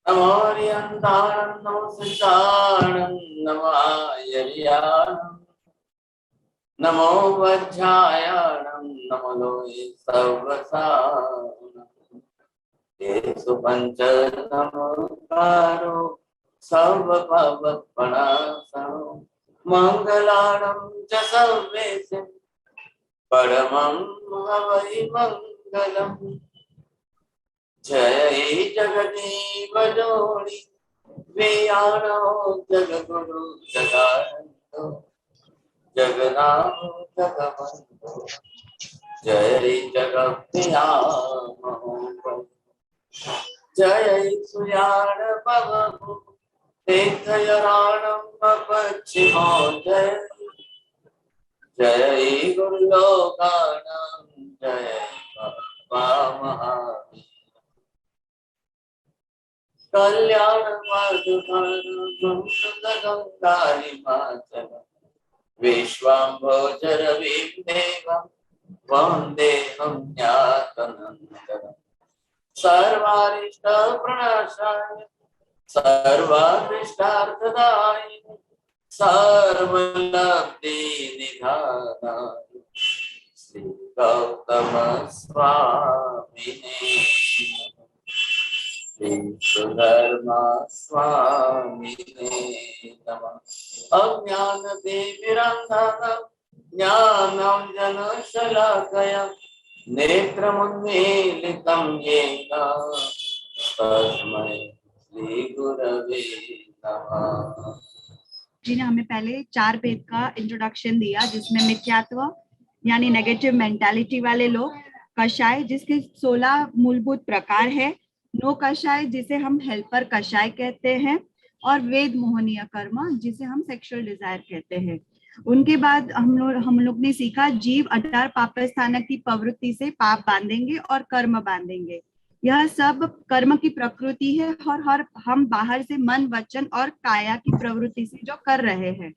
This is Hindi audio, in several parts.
नमो रियंताणं नमो सिद्धाणं नमो आयर्याणं नमो वज्रायाणं नमो लोये सर्वसारणं येषु पञ्च नमोकारो सर्वभवत्पणासनो मङ्गलाणं च सर्वेशं परमं हवै मङ्गलम् जय जगदीव जोनि वेयाणो जगद्गुरु जगानन्दो जगन्नाथ जगवंदो जय जगत्प्रिया जय सुयाण भवभु तीर्थयाणं पश्चिमो जय जय गुरुलोकानां जय महावीर कल्याण मधुकारिमाचल विश्वाम्भोजर देवं वन्देऽहं ज्ञातनन्दनं सर्वारिष्ट प्रणाशाय सर्वाभीष्टार्थदायिने सर्वलब्धि निधानाय श्री गौतम स्वामिने श्री सुधर्मा स्वामिने नमः। अज्ञानतिमिरान्धः ज्ञानाञ्जनशलाकया नेत्रमुन्मीलितं येन तस्मै श्रीगुरवे नमः। जी ने हमें पहले चार भेद का इंट्रोडक्शन दिया, जिसमें मिथ्यात्व यानी नेगेटिव मेंटालिटी वाले लोग, कषाय जिसके 16 मूलभूत प्रकार है, नो कषाय जिसे हम हेल्पर कषाय कहते हैं, और वेद मोहनीय कर्म जिसे हम सेक्सुअल डिजायर कहते हैं। उनके बाद हम लोग ने सीखा जीव 18 पापस्थानक की प्रवृत्ति से पाप बांधेंगे और कर्म बांधेंगे। यह सब कर्म की प्रकृति है और हम बाहर से मन, वचन और काया की प्रवृत्ति से जो कर रहे हैं।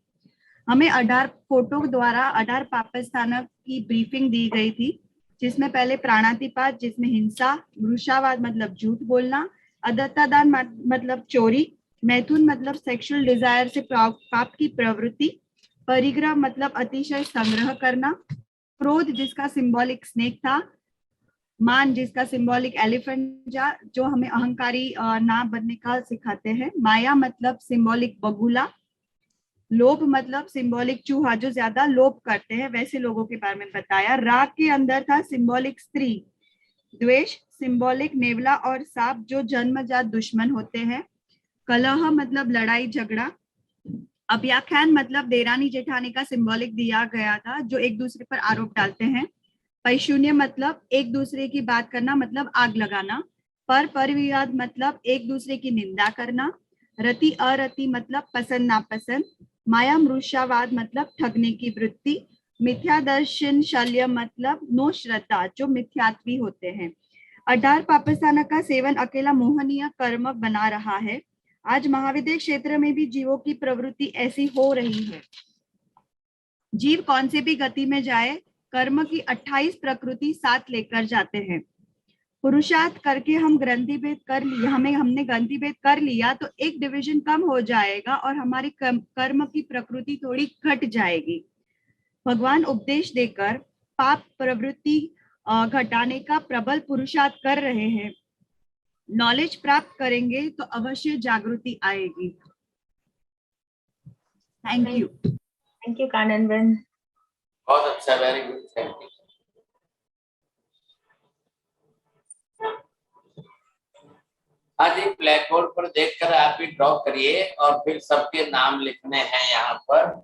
हमें 18 फोटो द्वारा 18 पापस्थानक की ब्रीफिंग दी गई थी, जिसमें पहले प्राणातिपात जिसमें हिंसा, वृषावाद मतलब झूठ बोलना, अदत्तादान मतलब चोरी, मैथुन मतलब सेक्सुअल डिजायर से पाप की प्रवृत्ति, परिग्रह मतलब अतिशय संग्रह करना, क्रोध जिसका सिंबॉलिक स्नेक था, मान जिसका सिंबॉलिक एलिफेंट जो हमें अहंकारी ना बनने का सिखाते हैं, माया मतलब सिंबॉलिक बगुला, लोभ मतलब सिंबॉलिक चूहा जो ज्यादा लोभ करते हैं वैसे लोगों के बारे में बताया, राग के अंदर था सिंबॉलिक स्त्री, द्वेष सिंबॉलिक नेवला और सांप जो जन्मजात दुश्मन होते हैं, कलह मतलब लड़ाई झगड़ा, अव्याख्यान मतलब देरानी जेठानी का सिंबॉलिक दिया गया था जो एक दूसरे पर आरोप डालते हैं, पैशून्य मतलब एक दूसरे की बात करना मतलब आग लगाना, परविवाद मतलब एक दूसरे की निंदा करना, रति अरति मतलब पसंद नापसंद, माया मृषावाद मतलब ठगने की वृत्ति, मिथ्या दर्शन शल्य मतलब नो श्रद्धा जो मिथ्यात्वी होते हैं। 18 पापस्थान का सेवन अकेला मोहनीय कर्म बना रहा है। आज महाविद्य क्षेत्र में भी जीवों की प्रवृत्ति ऐसी हो रही है। जीव कौन से भी गति में जाए, कर्म की 28 प्रकृति साथ लेकर जाते हैं। पुरुषार्थ करके हम ग्रंथि भेद कर लिया, हमने ग्रंथि भेद कर लिया तो एक डिवीजन कम हो जाएगा और हमारी कर्म की प्रकृति थोड़ी घट जाएगी। भगवान उपदेश देकर पाप प्रवृत्ति घटाने का प्रबल पुरुषार्थ कर रहे हैं। नॉलेज प्राप्त करेंगे तो अवश्य जागृति आएगी। Thank you. थैंक यू कानन बहन, बहुत अच्छा, वेरी गुड, थैंक यू। आज एक ब्लैक बोर्ड पर देखकर आप भी ड्रॉ करिए और फिर सबके नाम लिखने हैं यहाँ पर।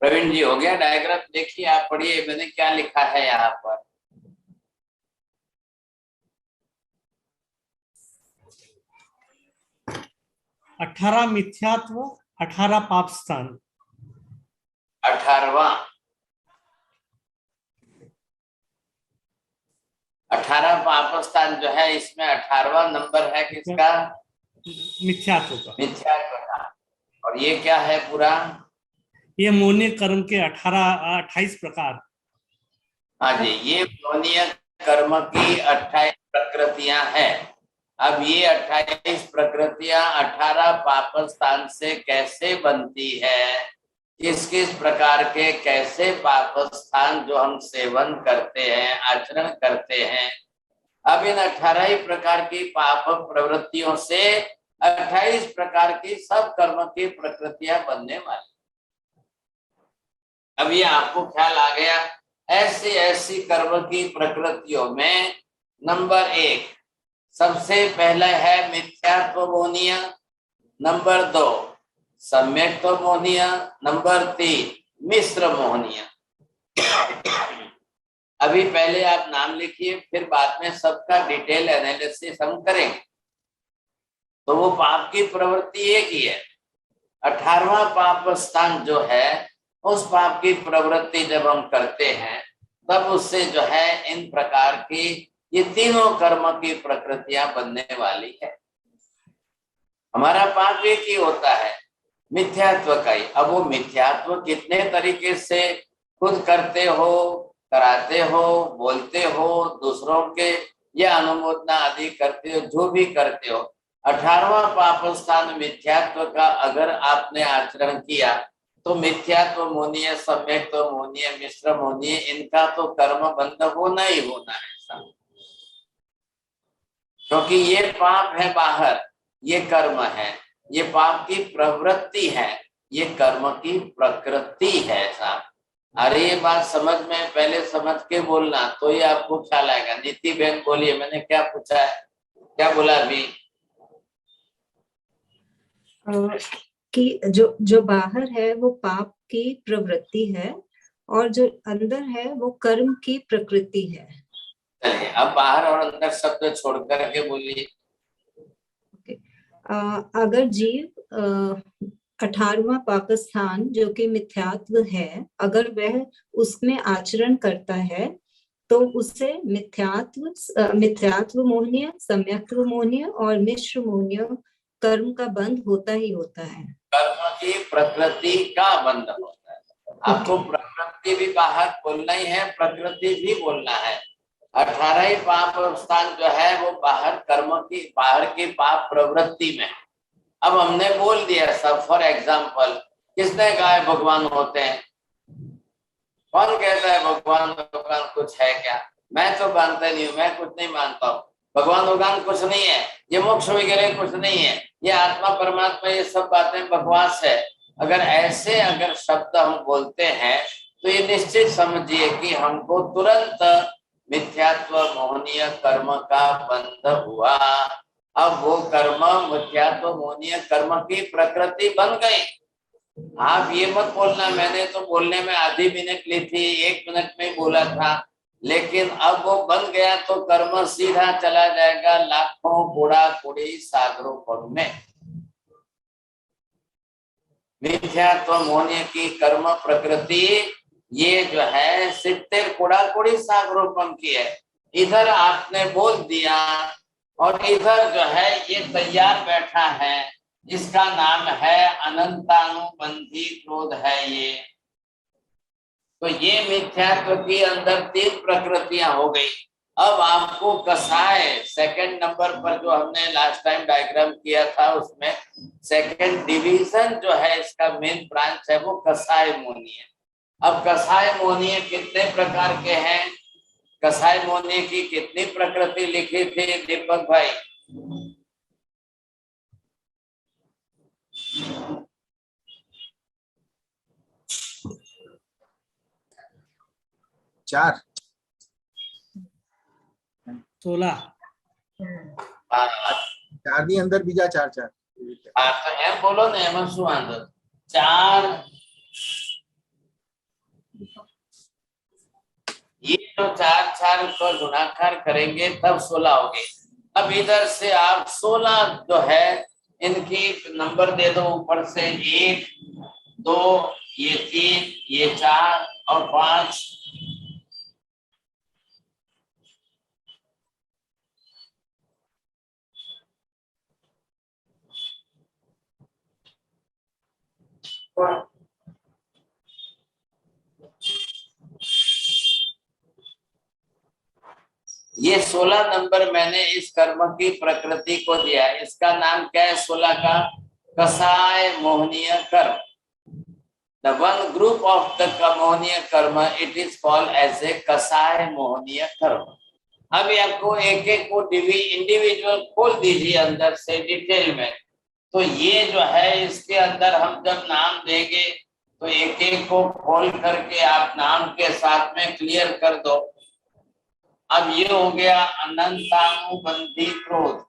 प्रवीण जी हो गया डायग्राम? देखिए आप पढ़िए मैंने क्या लिखा है यहाँ पर। 18 मिथ्यात्व, 18 पाप स्थान। 18वां 18 पाप स्थान जो है इसमें 18वां नंबर है किसका? मिथ्यात्व का। मिथ्यात्व का। और ये क्या है पूरा? ये मोहनीय कर्म के 28 प्रकार। हाँ जी, ये मोहनीय कर्म की 28 प्रकृतियां हैं। अब ये 28 प्रकृतियां 18 पाप स्थान से कैसे बनती है, किस किस प्रकार के कैसे पाप स्थान जो हम सेवन करते हैं, आचरण करते हैं। अब इन 18 ही प्रकार की पाप प्रवृत्तियों से 28 प्रकार की सब कर्म की प्रकृतियां बनने वाली। अब ये आपको ख्याल आ गया। ऐसी ऐसी कर्म की प्रकृतियों में नंबर 1 सबसे पहले है मिथ्यात्व मोहनीय, नंबर 2 सम्यक्त्व मोहनीय, नंबर 3 मिश्र मोहनीय। अभी पहले आप नाम लिखिए, फिर बाद में सबका डिटेल एनालिसिस हम करेंगे। तो वो पाप की प्रवृत्ति एक ही है। 18वां पाप स्थान जो है उस पाप की प्रवृत्ति जब हम करते हैं तब उससे जो है इन प्रकार की ये तीनों कर्म की प्रकृतियां बनने वाली है। हमारा पाप एक ही होता है, मिथ्यात्व का ही। अब वो मिथ्यात्व कितने तरीके से खुद करते हो, कराते हो, बोलते हो, दूसरों के या अनुमोदना आदि करते हो, जो भी करते हो, 18वां पाप स्थान मिथ्यात्व का अगर आपने आचरण किया तो मिथ्यात्व मोहनीय, सम्यक्त्व मोहनीय, मिश्र मोहनीय, इनका तो कर्म बंध होना ही होना है। क्योंकि ये पाप है बाहर, ये कर्म है, ये पाप की प्रवृत्ति है, ये कर्म की प्रकृति है साहब। अरे ये बात समझ में पहले समझ के बोलना तो ये आपको ख्याल आएगा। नीति बहन बोलिए, मैंने क्या पूछा है, क्या बोला अभी? कि जो बाहर है वो पाप की प्रवृत्ति है और जो अंदर है वो कर्म की प्रकृति है। चलिए अब बाहर और अंदर शब्द छोड़ करके बोलिए। अगर जीव 18वां पाप स्थान जो कि मिथ्यात्व है, अगर वह उसमें आचरण करता है तो उससे मिथ्यात्व मोहनीय, सम्यक्त्व मोहनीय और मिश्र मोहनीय कर्म का बंध होता ही होता है। कर्म की प्रकृति का बंध होता है। आपको प्रकृति भी बाहर बोलना ही है, प्रकृति भी बोलना है। 18 ही पाप स्थान जो है वो बाहर कर्म की, बाहर की पाप प्रवृत्ति में। अब हमने बोल दिया सब, फॉर एग्जाम्पल किसने कहा है भगवान होते हैं? कौन कहता है भगवान कुछ है क्या? मैं तो मानता नहीं हूँ, मैं कुछ नहीं मानता हूँ। भगवान कुछ नहीं है, ये मोक्ष वगैरह कुछ नहीं है, ये आत्मा परमात्मा ये सब बातें बकवास है। अगर शब्द हम बोलते हैं तो ये निश्चित समझिए कि हमको तुरंत मिथ्यात्व मोहनीय कर्म का बंध हुआ। अब वो कर्म मिथ्यात्व मोहनीय कर्म की प्रकृति बन गई। आप ये मत बोलना मैंने तो बोलने में आधी मिनट ली थी, 1 मिनट में बोला था, लेकिन अब वो बन गया तो कर्म सीधा चला जाएगा लाखों कूड़ा कूड़ी सागरों पर में। मिथ्यात्व मोहनीय की कर्म प्रकृति ये जो है 70 कुड़ाकुड़ी सागरोपण की है। इधर आपने बोल दिया और इधर जो है ये तैयार बैठा है, इसका नाम है अनंतानुबंधी क्रोध है ये। तो ये मिथ्यात्व के अंदर 3 प्रकृतियां हो गई। अब आपको कसाय सेकंड नंबर पर जो हमने लास्ट टाइम डायग्राम किया था उसमें सेकंड डिवीजन जो है इसका मेन ब्रांच है वो कसाय मोहनीय। अब कसाय मोहनीय कितने प्रकार के हैं, कसाय मोहनीय की कितनी प्रकृति लिखी थी दीपक भाई? चार 16 चार दी अंदर बीजा चार चार तो एम बोलो ने एम शू वांधो 4 ये तो 4 को गुणाकार करेंगे तब 16 हो गए। अब इधर से आप 16 जो है इनकी नंबर दे दो ऊपर से 1 2 ये 3 ये 4 और 5। ये 16 नंबर मैंने इस कर्म की प्रकृति को दिया, इसका नाम क्या है 16 का? कसाय मोहनीय कर्म। The one group of the मोहनीय कर्म it is called as a कसाय मोहनीय कर्म। अब आपको एक एक को इंडिविजुअल खोल दीजिए अंदर से डिटेल में। तो ये जो है इसके अंदर हम जब नाम देंगे तो एक एक को खोल करके आप नाम के साथ में क्लियर कर दो। अब ये हो गया अनंतानुबंधी क्रोध,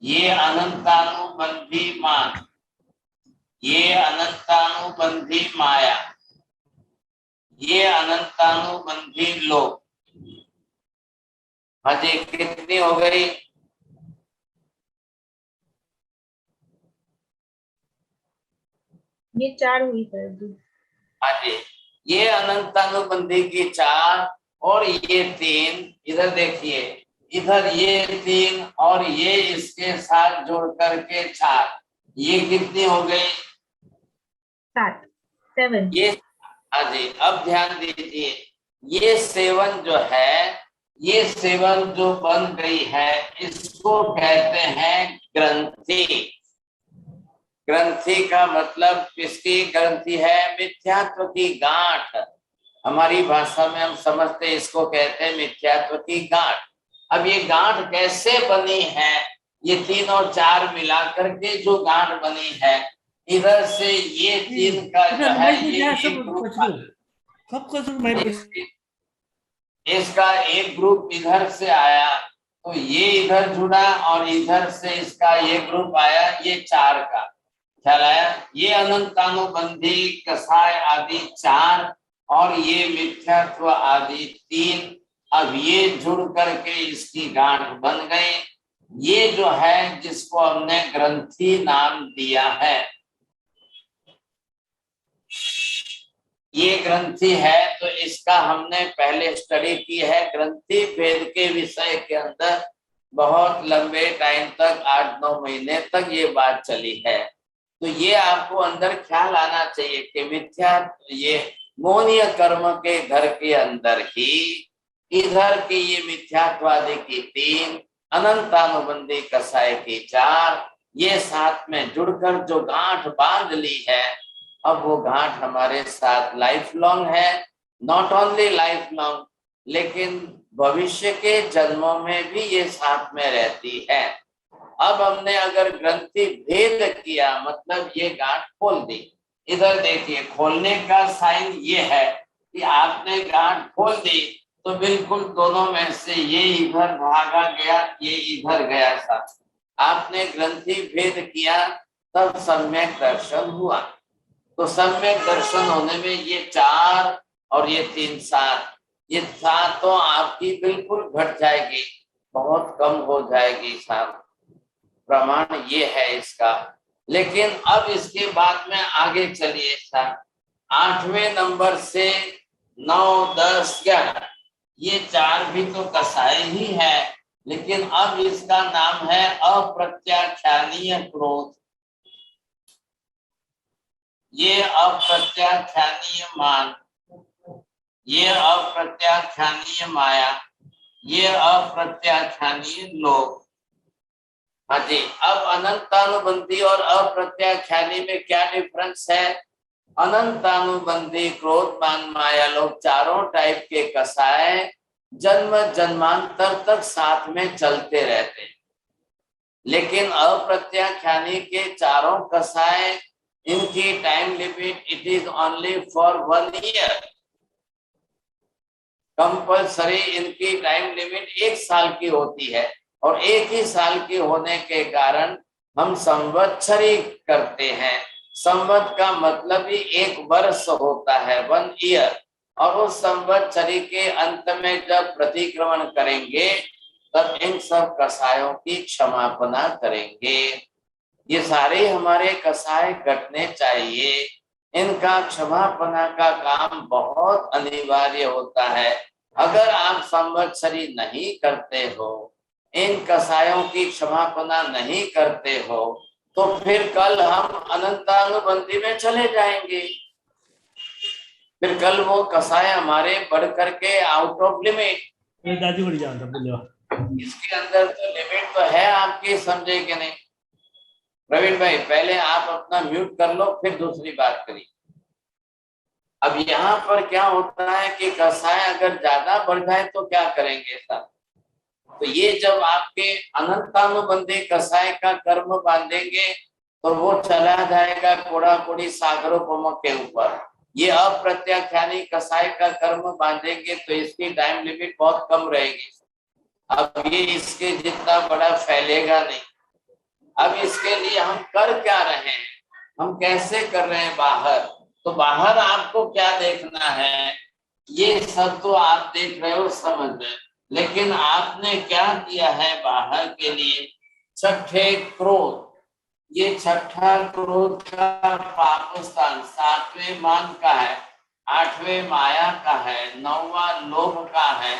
ये अनंतानुबंधी मान, ये अनंतानुबंधी माया, ये अनंतानुबंधी लोभ। हाँ जी कितनी हो गई? ये 4 हुई सर जी। हाँ जी ये अनंतानुबंधी की 4 और ये 3। इधर देखिए इधर ये 3 और ये इसके साथ जोड़ करके 4, ये कितनी हो गई? 7 ये हाँ जी अब ध्यान दीजिए ये 7 जो है, ये 7 जो बन गई है इसको कहते हैं ग्रंथि। ग्रंथि का मतलब किसकी ग्रंथि है? मिथ्यात्व की गांठ। हमारी भाषा में हम समझते हैं इसको कहते हैं मिथ्यात्व की गांठ। अब ये गांठ कैसे बनी है? ये 3 और 4 मिला करके जो गांठ बनी है, इधर से ये 3 का जो है ये एक ग्रुप, इसका एक ग्रुप इधर से आया तो ये इधर जुड़ा और इधर से इसका ये ग्रुप आया, ये 4 का ख्याल आया। ये अनंतानुबंधी कसाय आदि 4 और ये मिथ्यात्व आदि 3। अब ये जुड़ करके इसकी गांठ बन गई। ये जो है जिसको हमने ग्रंथि नाम दिया है, ये ग्रंथि है। तो इसका हमने पहले स्टडी की है। ग्रंथि भेद के विषय के अंदर बहुत लंबे टाइम तक 8-9 महीने तक ये बात चली है। तो ये आपको अंदर ख्याल आना चाहिए कि मिथ्या ये मोहनीय कर्म के घर के अंदर ही इधर की ये मिथ्यात्वादी की 3, अनंतानुबंधी कसाय की 4, ये साथ में जुड़कर जो गांठ बांध ली है, अब वो गांठ हमारे साथ लाइफ लॉन्ग है। नॉट ओनली लाइफ लॉन्ग लेकिन भविष्य के जन्मों में भी ये साथ में रहती है। अब हमने अगर ग्रंथि भेद किया मतलब ये गांठ खोल दी। इधर देखिए खोलने का साइन ये है कि आपने गांठ खोल दी तो बिल्कुल दोनों में से ये इधर भागा गया, ये इधर गया था। आपने ग्रंथि भेद किया तब सम्यक दर्शन हुआ। तो सम्यक दर्शन होने में ये 4 और ये 3 7, ये 7 तो आपकी बिल्कुल घट जाएगी, बहुत कम हो जाएगी। साथ प्रमाण ये है इसका। लेकिन अब इसके बाद में आगे चलिए साहब, 8वें नंबर से 9, 10, 11 ये 4 भी तो कसाय ही है, लेकिन अब इसका नाम है अप्रत्याख्यानीय क्रोध, ये अप्रत्याख्यानीय मान, ये अप्रत्याख्यानीय माया, ये अप्रत्याख्यानीय लोभ। हाँ जी, अब अनंतानुबंधी और अप्रत्याख्यानी में क्या डिफरेंस है? अनंतानुबंधी क्रोध मान माया लोभ चारों टाइप के कसाय जन्म जन्मांतर तक साथ में चलते रहते हैं, लेकिन अप्रत्याख्यानी के चारों कसाय इनकी time limit it is only for 1 year. Compulsory इनकी टाइम लिमिट 1 साल की होती है, और 1 ही साल की होने के कारण हम संवत्सरी करते हैं। संवत का मतलब ही 1 वर्ष होता है, 1 ईयर, और उस संवत्सरी के अंत में जब प्रतिक्रमण करेंगे तब इन सब कसायों की क्षमापना करेंगे। ये सारे हमारे कसाय घटने चाहिए, इनका क्षमापना का काम बहुत अनिवार्य होता है। अगर आप संवत्सरी नहीं करते हो, इन कसायों की क्षमापना नहीं करते हो, तो फिर कल हम अनंतानुबंधी में चले जाएंगे, फिर कल वो कसाय हमारे बढ़ करके आउट ऑफ लिमिट। दादी बढ़ जाता बोलो, इसके अंदर तो लिमिट तो है आपकी, समझे कि नहीं? प्रवीण भाई पहले आप अपना म्यूट कर लो, फिर दूसरी बात करिए। अब यहाँ पर क्या होता है कि कसाय अगर ज्यादा बढ़ जाए तो क्या करेंगे सर? तो ये जब आपके अनंतानुबंधी कसाय का कर्म बांधेंगे तो वो चला जाएगा कोड़ा कोड़ी सागरोपम के ऊपर। ये अप्रत्याख्यानी कसाय का कर्म बांधेंगे तो इसकी टाइम लिमिट बहुत कम रहेगी। अब ये इसके जितना बड़ा फैलेगा नहीं। अब इसके लिए हम कर क्या रहे हैं, हम कैसे कर रहे हैं बाहर? तो बाहर आपको क्या देखना है, ये सब तो आप देख रहे हो समझ में, लेकिन आपने क्या किया है बाहर के लिए? छठे क्रोध, ये छठा क्रोध का पाप स्थान 7वें मान का है, 8वें माया का है, 9वां लोभ का है,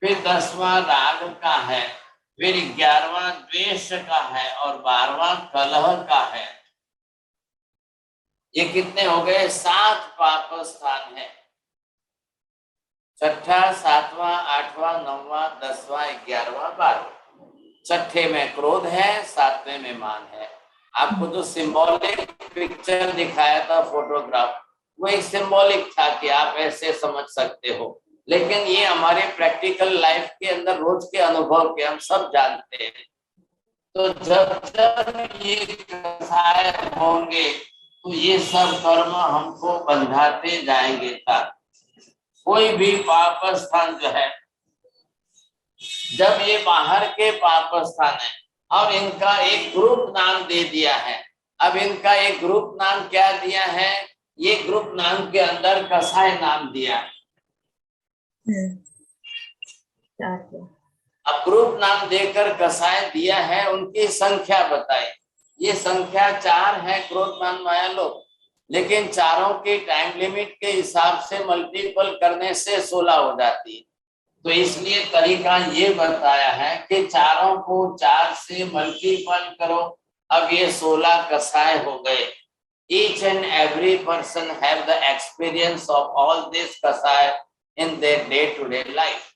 फिर 10वां राग का है, फिर 11वां द्वेष का है, और 12वां कलह का है। ये कितने हो गए? 7 पाप स्थान है। छठा, 7वां, 8वां, 9वां, 10वां, 11वां, 12वां। छठे में क्रोध है, 7वें में मान है। आपको जो सिंबॉलिक पिक्चर दिखाया था फोटोग्राफ, वो एक सिंबॉलिक था कि आप ऐसे समझ सकते हो, लेकिन ये हमारे प्रैक्टिकल लाइफ के अंदर रोज के अनुभव के हम सब जानते हैं। तो जब जब ये कसाय होंगे तो ये सब कर्म हमको बंधाते जाएंगे था। कोई भी पाप स्थान जो है, जब ये बाहर के पाप स्थान है, अब इनका एक ग्रुप नाम दे दिया है। अब इनका एक ग्रुप नाम क्या दिया है? ये ग्रुप नाम के अंदर कसाय नाम दिया। अब ग्रुप नाम देकर कसाय दिया है, उनकी संख्या बताई। ये संख्या 4 है, क्रोध मान माया लोभ, लेकिन चारों की टाइम लिमिट के हिसाब से मल्टीपल करने से 16 हो जाती है। तो इसलिए तरीका ये बताया है कि चारों को 4 से मल्टीपल करो। अब ये 16 कसाय हो गए। Each and every person have the experience of all this kasai in their day-to-day life.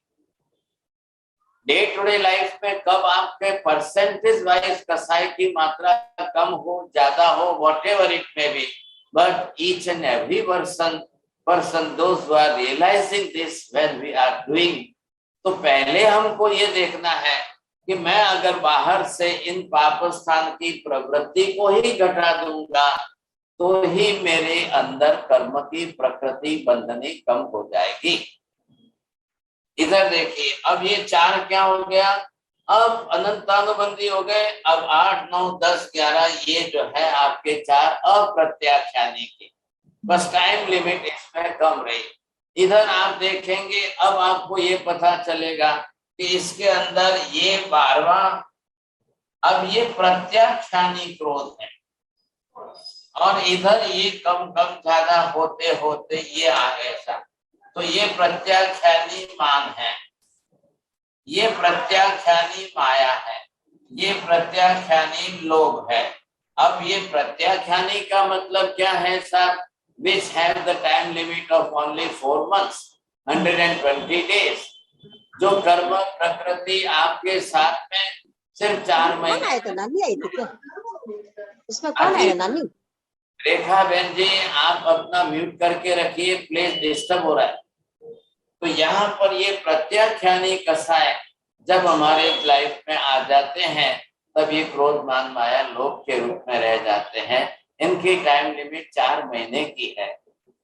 Day to day life में कब आपके परसेंटेज वाइज कसाई की मात्रा कम हो, ज्यादा हो, whatever it may be, but each and every person those who are realizing this when we are doing, तो पहले हमको ये देखना है कि मैं अगर बाहर से इन पाप स्थान की प्रवृत्ति को ही घटा दूंगा तो ही मेरे अंदर कर्म की प्रकृति बंधनी कम हो जाएगी। इधर देखिए, अब ये 4 क्या हो गया? अब अनंतानुबंधी हो गए। अब 8, 9, 10, 11 ये जो है आपके 4 अप्रत्याख्यानी के, बस टाइम लिमिट इसमें कम रही। इधर आप देखेंगे, अब आपको ये पता चलेगा कि इसके अंदर ये 12वां, अब ये प्रत्याख्यानी क्रोध है। और इधर ये कम कम ज्यादा होते होते ये आगे सा, तो ये प्रत्याख्यानी मान है, ये प्रत्याख्यानी माया है, ये प्रत्याख्यानी लोभ है। अब ये प्रत्याख्यानी का मतलब क्या है साहब? Which have the time limit of only 4 months, 120 days। जो कर्म प्रकृति आपके साथ में सिर्फ 4 कौन महीने। आया था? नानी आई थी क्या? इसमें कौन आया? नानी? रेखा बहन जी, आप अपना म्यूट करके रखिए, प्लीज, डिस्टर्ब हो रहा है। तो यहाँ पर ये प्रत्याख्यानी कसाय जब हमारे लाइफ में आ जाते हैं, तब ये क्रोध मान माया लोभ के रूप में रह जाते हैं। इनकी टाइम लिमिट 4 महीने की है।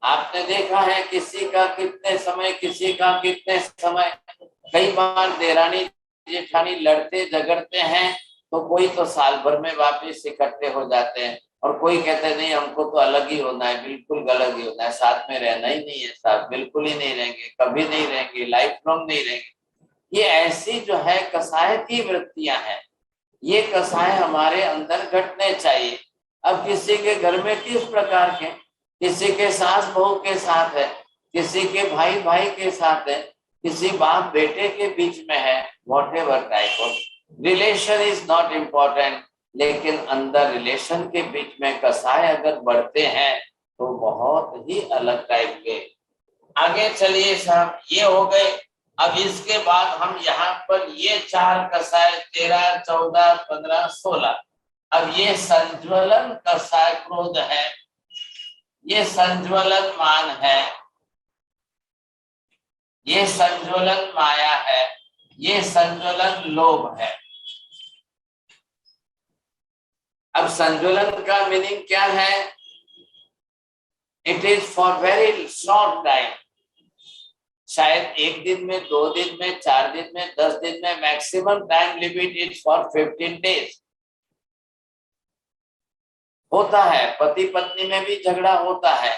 आपने देखा है किसी का कितने समय, किसी का कितने समय। कई बार देरानी जेठानी लड़ते झगड़ते हैं तो कोई तो साल भर में वापस इकट्ठे हो जाते हैं, और कोई कहते हैं नहीं हमको तो अलग ही होना है, बिल्कुल अलग ही होना है, साथ में रहना ही नहीं है साहब, बिल्कुल ही नहीं रहेंगे, कभी नहीं रहेंगे, लाइफ लॉन्ग नहीं रहेंगे। ये ऐसी जो है कसाय की वृत्तियां हैं, ये कसाय हमारे अंदर घटने चाहिए। अब किसी के घर में किस प्रकार के, किसी के सास बहू के साथ है, किसी के भाई भाई के साथ है, किसी बाप बेटे के बीच में है, whatever type of relation is not important, लेकिन अंदर रिलेशन के बीच में कसाय अगर बढ़ते हैं तो बहुत ही अलग टाइप के। आगे चलिए साहब, ये हो गए। अब इसके बाद हम यहाँ पर ये 4 कसाय 13, 14, 15, 16। अब ये संज्वलन कसाय क्रोध है, ये संज्वलन मान है, ये संज्वलन माया है, ये संज्वलन लोभ है। अब संज्वलन का मीनिंग क्या है? It is for very short time, शायद 1 दिन में, 2 दिन में, 4 दिन में, 10 दिन में, maximum time limit is for 15 days. होता है, पति पत्नी में भी झगड़ा होता है,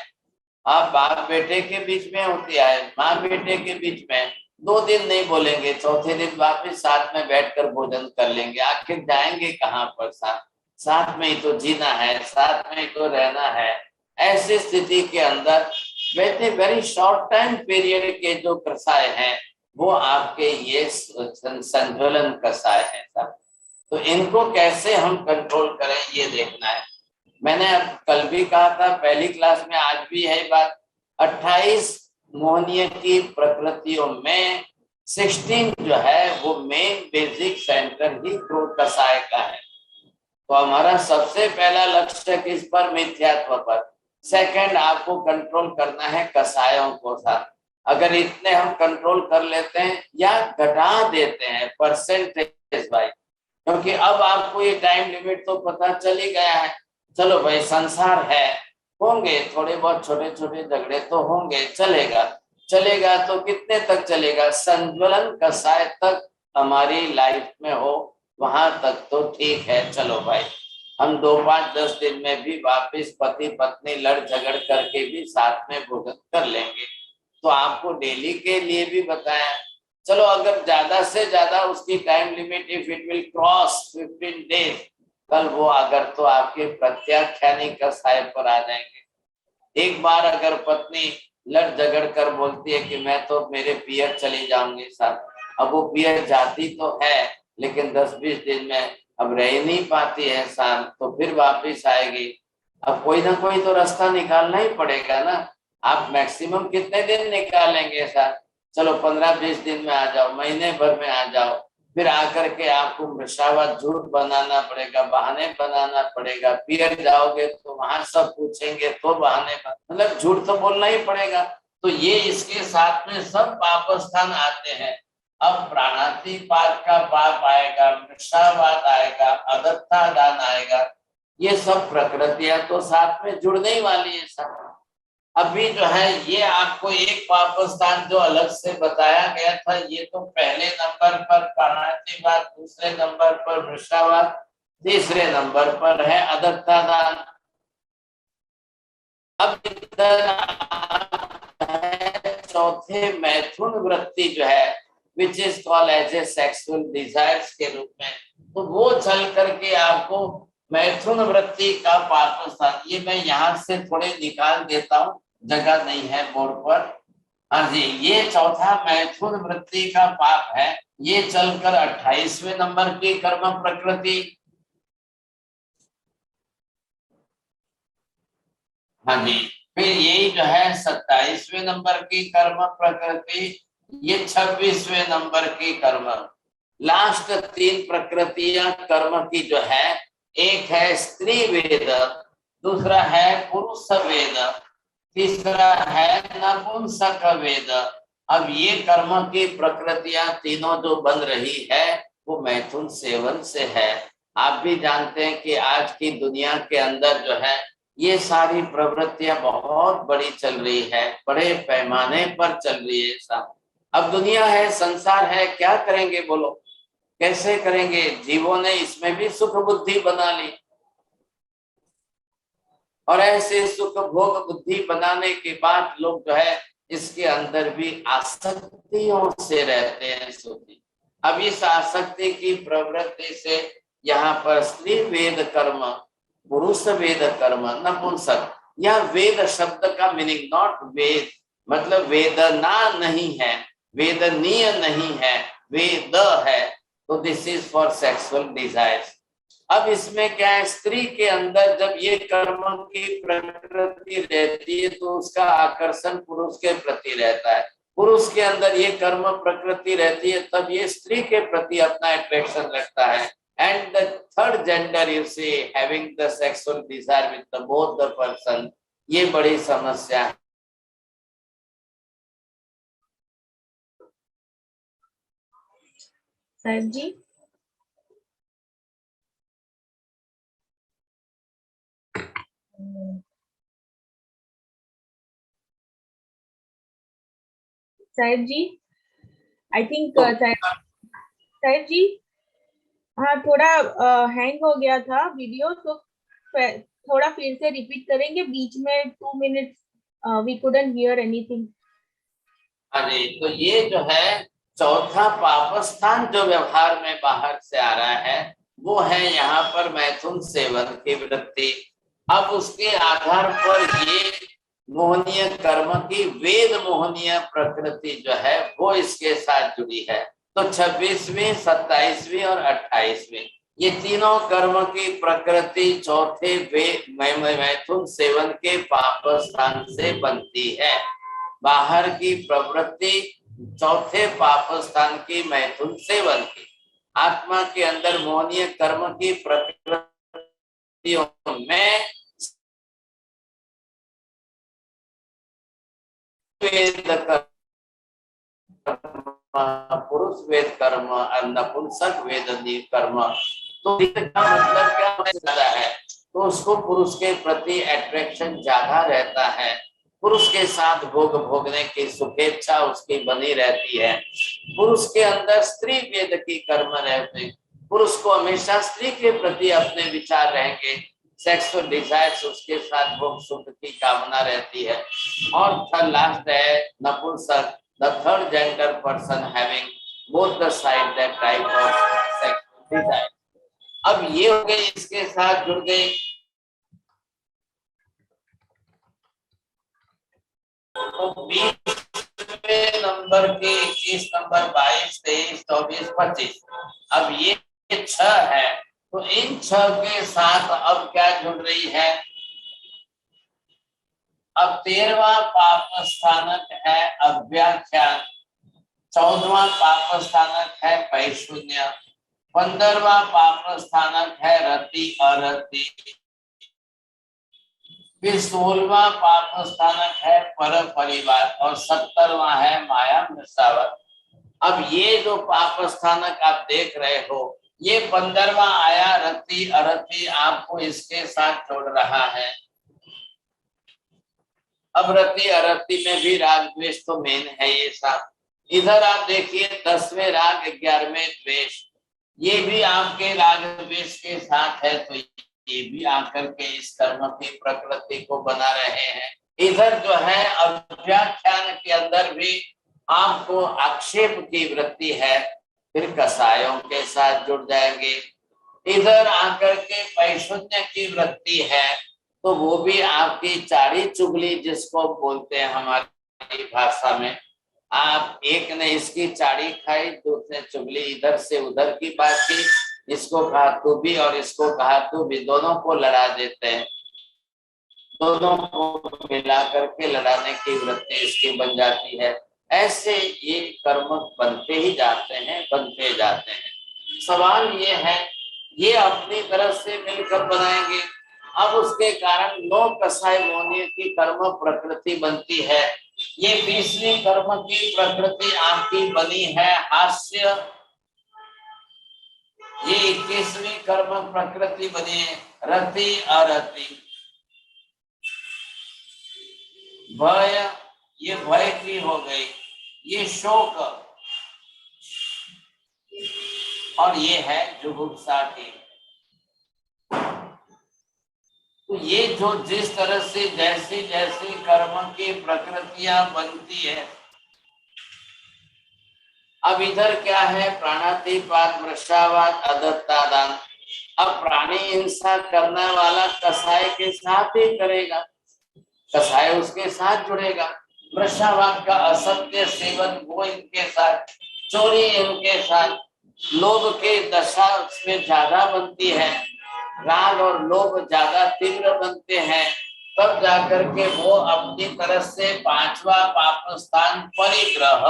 आप बाप बेटे के बीच में होती है, माँ बेटे के बीच में। 2 दिन नहीं बोलेंगे, चौथे दिन वापस साथ में बैठकर भोजन कर लेंगे। आखिर जाएंगे कहाँ पर? साथ में ही तो जीना है, साथ में ही तो रहना है। ऐसी स्थिति के अंदर वेरी शॉर्ट टाइम पीरियड के जो कसाय हैं वो आपके ये संज्वलन कसाय है। तो इनको कैसे हम कंट्रोल करें ये देखना है। मैंने अब कल भी कहा था, पहली क्लास में, आज भी है बात। 28 मोहनीय की प्रकृतियों में 16 जो है वो मेन बेसिक सेंटर ही क्रोध कसाय का है। तो हमारा सबसे पहला लक्ष्य किस पर? मिथ्यात्व पर। सेकंड, आपको कंट्रोल करना है कसायों को साथ। अगर इतने हम कंट्रोल कर लेते हैं या घटा देते हैं परसेंटेज वाइज, क्योंकि अब आपको ये टाइम लिमिट तो पता चल ही गया है। चलो भाई, संसार है, होंगे थोड़े बहुत छोटे छोटे झगड़े तो होंगे, चलेगा तो कितने तक चलेगा? संज्वलन कसाय तक हमारी लाइफ में हो, वहां तक तो ठीक है। चलो भाई, हम 2, 5, 10 दिन में भी वापस पति पत्नी लड़ झगड़ करके भी साथ में भोजन कर लेंगे। तो आपको डेली के लिए भी बताया। चलो, अगर ज्यादा से ज्यादा उसकी time limit, if it will cross 15 days, कल वो अगर तो आपके प्रत्याख्यानी कसाय पर आ जाएंगे। एक बार अगर पत्नी लड़ झगड़ कर बोलती है कि मैं तो मेरे पियर चली जाऊंगी साथ, अब वो पियर जाती तो है लेकिन 10-20 दिन में अब रह नहीं पाती है साथ, तो फिर वापिस आएगी। अब कोई ना कोई तो रास्ता निकालना ही पड़ेगा ना। आप मैक्सिमम कितने दिन निकालेंगे साथ? चलो 15-20 दिन में आ जाओ, महीने भर में आ जाओ, फिर आकर के आपको मृषावत झूठ बनाना पड़ेगा, बहाने बनाना पड़ेगा। पियर जाओगे तो वहां सब पूछेंगे तो बहाने, मतलब झूठ तो बोलना ही पड़ेगा। तो ये इसके साथ में सब पाप स्थान आते हैं। अब प्राणातिपात का पाप आएगा, मृषावात आएगा, अदत्ता दान आएगा, ये सब प्रकृतियां तो साथ में जुड़ने ही वाली है साथ। अभी जो है ये आपको एक पाप स्थान जो अलग से बताया गया था, ये तो पहले नंबर पर प्राणातिपात, दूसरे नंबर पर मृषावात, तीसरे नंबर पर है अदत्ता दान। अब चौथे मैथुन वृत्ति जो है, which is called as a sexual desires के रूप में, तो वो चल करके आपको मैथुन वृत्ति का पाप स्थान, ये मैं यहाँ से थोड़े निकाल देता हूँ, जगह नहीं है बोर्ड पर। हाँ जी, ये चौथा मैथुन वृत्ति का पाप है, ये चलकर 28वें नंबर की कर्म प्रकृति। हाँ जी, फिर यही जो है 27वें नंबर की कर्म प्रकृति, ये 26वें नंबर की कर्म। लास्ट 3 प्रकृतियां कर्म की जो है, एक है स्त्री वेद, दूसरा है पुरुष वेद, तीसरा है नपुंसक वेद। अब ये कर्म की प्रकृतियां तीनों जो बन रही है वो मैथुन सेवन से है। आप भी जानते हैं कि आज की दुनिया के अंदर जो है ये सारी प्रवृत्तियां बहुत बड़ी चल रही है, बड़े पैमाने पर चल रही है सब। अब दुनिया है, संसार है, क्या करेंगे बोलो, कैसे करेंगे? जीवों ने इसमें भी सुख बुद्धि बना ली, और ऐसे सुख भोग बुद्धि बनाने के बाद लोग जो है इसके अंदर भी आसक्तियों से रहते हैं सोची। अब इस आसक्ति की प्रवृत्ति से यहाँ पर स्त्री वेद कर्म, पुरुष वेद कर्म, नपुंसक, या वेद शब्द का मीनिंग नॉट वेद मतलब वेदना नहीं है, वेदनीय नहीं है, वेद है, तो this is for sexual desires. अब इसमें क्या है, स्त्री के अंदर जब ये कर्म की प्रकृति रहती है तो उसका आकर्षण पुरुष के प्रति रहता है, पुरुष के अंदर ये कर्म प्रकृति रहती है तब ये स्त्री के प्रति अपना अट्रैक्शन रखता है। And the third gender you see having the sexual desire with the both the person, ये बड़ी समस्या है। साहिब जी, साहिब जी, आई थिंक साहिब जी, हाँ थोड़ा हैंग हो गया था वीडियो, तो थोड़ा फिर से रिपीट करेंगे, बीच में 2 minutes we couldn't hear anything. अरे तो ये जो है चौथा पाप स्थान जो व्यवहार में बाहर से आ रहा है वो है यहाँ पर मैथुन सेवन की वृत्ति। अब उसके आधार पर ये मोहनीय कर्म की वेद मोहनीय प्रकृति जो है वो इसके साथ जुड़ी है। तो 26वीं, 27वीं और 28वीं ये तीनों कर्म की प्रकृति चौथे मैथुन सेवन के पाप स्थान से बनती है। बाहर की प्रवृत्ति चौथे पाप स्थान की मैथुन सेवन की, आत्मा के अंदर मोहनीय कर्म की प्रकृतियों में वेद कर्म, पुरुष वेद कर्म और नपुंसक वेदनी कर्म। तो इसका मतलब क्या है, तो उसको पुरुष के प्रति अट्रैक्शन ज्यादा रहता है, पुरुष के साथ भोग भोगने की सुखेच्छा उसकी बनी रहती है। पुरुष के अंदर स्त्री वेद की कर्म रहते, पुरुष को हमेशा स्त्री के प्रति अपने विचार रहेंगे, सेक्सुअल डिजायर्स उसके साथ भोग सुख की कामना रहती है। और थर्ड लास्ट है नपुंसक, the third gender person having both the side that type of sexual desire. अब ये हो गए, इसके साथ जुड़ गए तो 20वें नंबर के 21 नंबर 22, 23, 24, 25। अब ये 6 है, तो इन 6 के साथ अब क्या जुड़ रही है, अब 13वां पाप स्थानक है अव्याख्यान, 14वां पाप स्थानक है पैशून्य, 15वां पाप स्थानक है रति अरति, फिर 16वां पाप स्थानक है पर परिवार और 17वां है माया मिर्सावत। अब ये जो पाप स्थानक आप देख रहे हो, ये 15वां आया रति अरति आपको इसके साथ जोड़ रहा है। अब रति अरति में भी राग द्वेष तो मेन है ये सब। इधर आप देखिए 10वें राग 11वें द्वेष, ये भी आपके राग द्वेष के साथ है, तो ये भी आकर के इस कर्म की प्रकृति को बना रहे हैं। इधर जो है अव्याख्यान के अंदर भी आपको आक्षेप की वृत्ति है, फिर कसायों के साथ जुड़ जाएंगे। इधर आकर के पैशून्य की वृत्ति है, तो वो भी आपकी चाड़ी चुगली जिसको बोलते हैं हमारी भाषा में, आप एक ने इसकी चाड़ी खाई, दूसरे चुगली इधर से उधर की बात की, इसको कहा तू भी और इसको कहा तू भी, दोनों को लड़ा देते हैं, दोनों को मिला करके लड़ाने की वृत्ति इसकी बन जाती है। ऐसे ये कर्म बनते ही जाते हैं, बनते जाते हैं। सवाल ये है, ये अपनी तरफ से मिलकर बनाएंगे, अब उसके कारण नो कसाय मोनिय की कर्म प्रकृति बनती है। ये 20वीं कर्म की प्रकृति आपकी बनी है हास्य, ये 21वीं कर्म प्रकृति बनी है रति अरति। भय, ये भय की हो गई, ये शोक, और ये है जुगुप्सा की। तो ये जो जिस तरह से जैसी जैसी कर्म की प्रकृतियां बनती है, अब इधर क्या है, प्राणातिपात, वृषावाद, अदत्तादान। अब प्राणी हिंसा करने वाला कसाय के साथ ही करेगा, कसाय उसके साथ जुड़ेगा। वृषावाद का असत्य सेवन वो इनके साथ, चोरी इनके साथ, लोभ के दशा उसमें ज्यादा बनती है, राग और लोभ ज्यादा तीव्र बनते हैं, तब जाकर के वो अपनी तरफ से 5वां पाप स्थान परिग्रह।